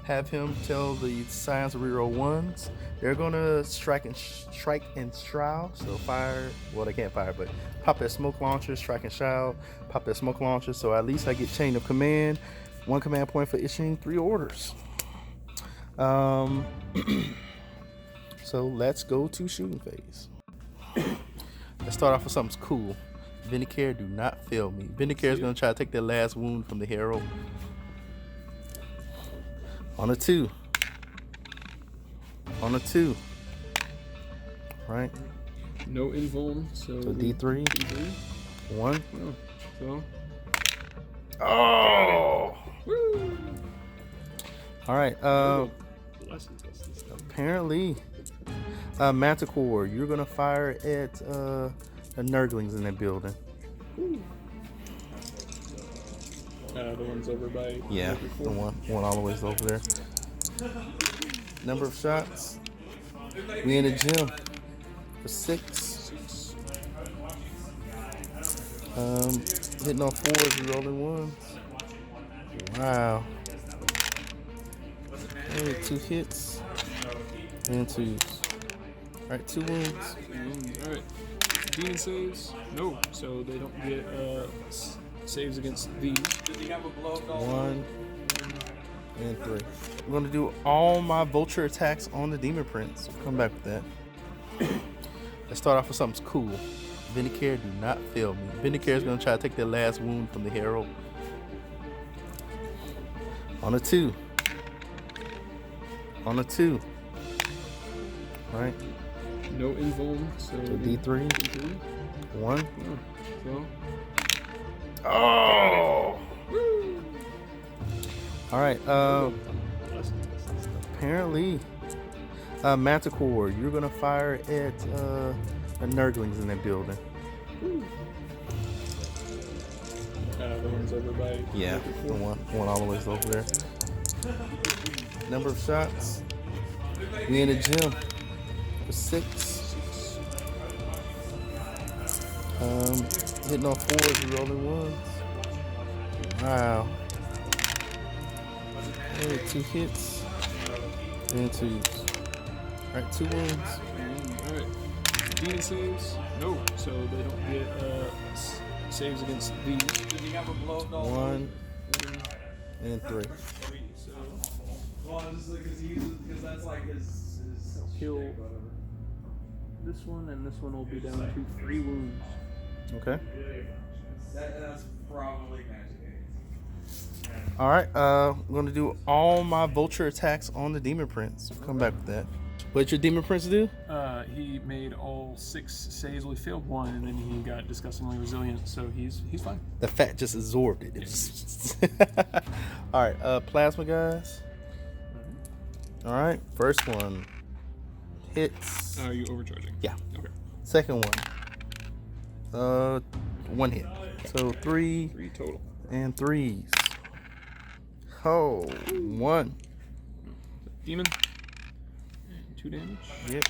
Have him tell the Scions to reroll 1s. They're gonna strike and shroud. So fire. Well, they can't fire, but pop their smoke launchers. Strike and shroud. Pop their smoke launchers. So at least I get Chain of Command. 1 command point for issuing 3 orders. So let's go to shooting phase. Let's start off with something cool. Vindicare, do not fail me. Vindicare is going to try to take their last wound from the Herald. On a 2. On a 2. Right. No invuln, so D3. D3. 1. Oh, so. Oh! Woo! All right. Lesson test this time. Apparently, Manticore, you're gonna fire at the Nurglings in that building. The ones over by. Yeah, the one all the way over there. Number of shots. We in the gym for 6. Hitting on 4s and rolling 1s. Wow. Only 2 hits and 2s. Alright, 2 wounds. Alright. Demon saves? No. So they don't get saves against these. 1 and 3. I'm going to do all my Vulture attacks on the Demon Prince. We'll come back with that. Let's start off with something cool. Vindicare, do not fail me. Vindicare is going to try to take their last wound from the Herald. On a 2. On a 2. Right. No invuln, so So D3. D3. 1. So Oh! Alright, apparently, Manticore, you're gonna fire at the Nurglings in that building. the one's over by. Yeah, the one all the way over there. Number of shots. We in the gym for 6. Hitting on 4s, we rolling 1s. Wow. Hey, 2 hits and 2s. Alright, 2 wounds. Alright. Demon saves? No, so they don't get saves against these. Did he have a blow? No. 1 and 3. So Well, because that's like his he'll this one and this one will be down to 3 wounds. Okay. That's probably magic. Alright, I'm gonna do all my vulture attacks on the Demon Prince. We'll come back with that. What'd your Demon Prince do? He made all 6 saves. Well, he failed 1, and then he got disgustingly resilient, so he's fine. The fat just absorbed it. Alright, plasma guys. Alright, first one hits. Are you overcharging? Yeah. Okay. Second one. 1 hit. So 3 3 total. and 3s. Oh, 1. Demon. And 2 damage. Yep.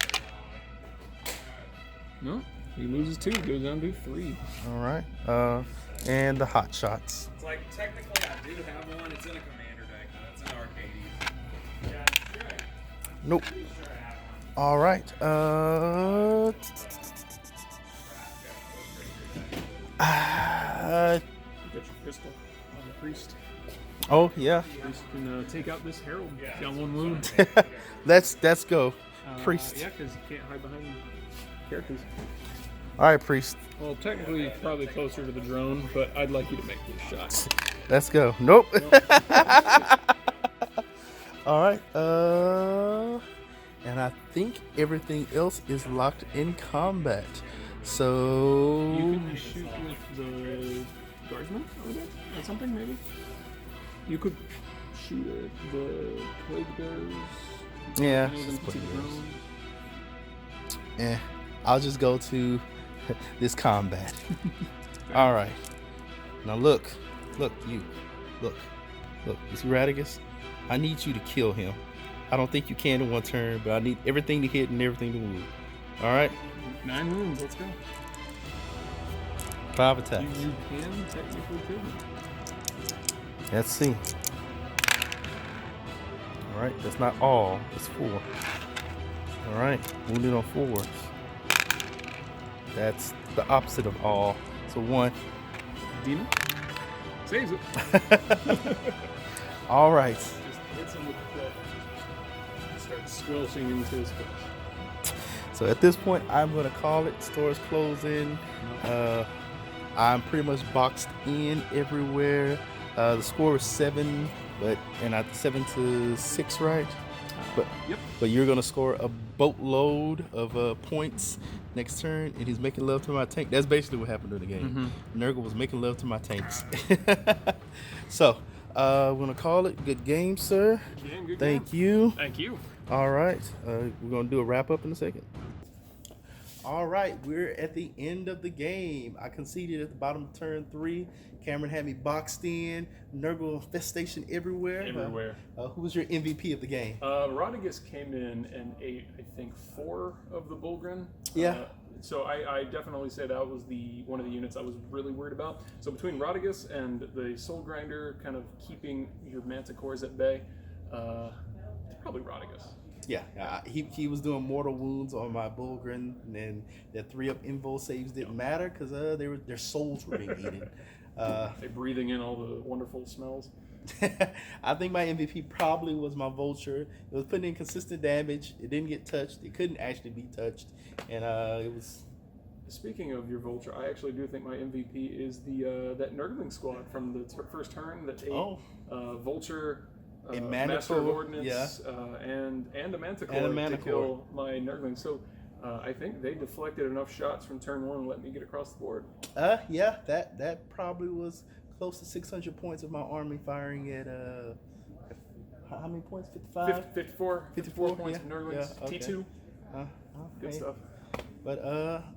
No, he loses 2. Goes down to 3. Alright. And the hot shots. It's like technically I do have one. It's in a commander deck. It's in Arcades. Nope. Alright. You got your pistol on the priest. Oh yeah. Priest can take out this herald. Got 1 wound. Let's go. Priest. Yeah, because you can't hide behind characters. Alright, priest. Well, technically, probably closer to the drone, but I'd like you to make this shot. Let's go. Nope. Alright. And I think everything else is locked in combat. So You can shoot with the guardsman over there, or something, maybe? You could shoot at the plague bearers. yeah. Any of them can see the drone. I'll just go to this combat. Alright. Now look. You see Radagast? I need you to kill him. I don't think you can in 1 turn, but I need everything to hit and everything to wound. Alright? 9 wounds, let's go. 5 attacks. You can technically kill him. Let's see. Alright, that's not all. It's 4. Alright, wounded on 4s. That's the opposite of all. So 1. Demon? Saves it. Alright. Just hits him with the club. Starts squelching into his face. So at this point, I'm going to call it. Stores closing. I'm pretty much boxed in everywhere. The score was 7, and I 7-6, right? Yep. But you're gonna score a boatload of points next turn, and he's making love to my tank. That's basically what happened in the game. Nurgle was making love to my tanks. So we're gonna call it. Good game, sir. Good Thank game. you. Thank you. All right, we're gonna do a wrap up in a second. All right, we're at the end of the game. I conceded at the bottom of turn 3. Cameron had me boxed in. Nurgle infestation everywhere. Everywhere. Who was your MVP of the game? Rodriguez came in and ate, I think, 4 of the Bullgren. Yeah. So I definitely say that was one of the units I was really worried about. So between Rodriguez and the Soul Grinder kind of keeping your Manticores at bay, probably Rodriguez. Yeah, he was doing mortal wounds on my Bullgren, and then the 3-up invul saves didn't matter because their souls were being eaten. They're breathing in all the wonderful smells. I think my MVP probably was my Vulture. It was putting in consistent damage. It didn't get touched. It couldn't actually be touched, and it was. Speaking of your Vulture, I actually do think my MVP is that Nurgling squad from the first turn that ate Vulture, A Master of Manticore, Ordnance, and a Manticore And a to Manticore. kill my Nurglings. So I think they deflected enough shots from turn 1 and let me get across the board. Yeah, that probably was close to 600 points of my army firing at how many points? 55. 54 points yeah, of Nurglings. yeah, okay. T2. Good Okay. stuff. But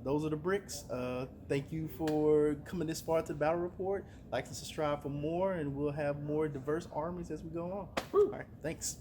those are the bricks. Thank you for coming this far to the battle report. Like and subscribe for more, and we'll have more diverse armies as we go on. Woo. All right, thanks.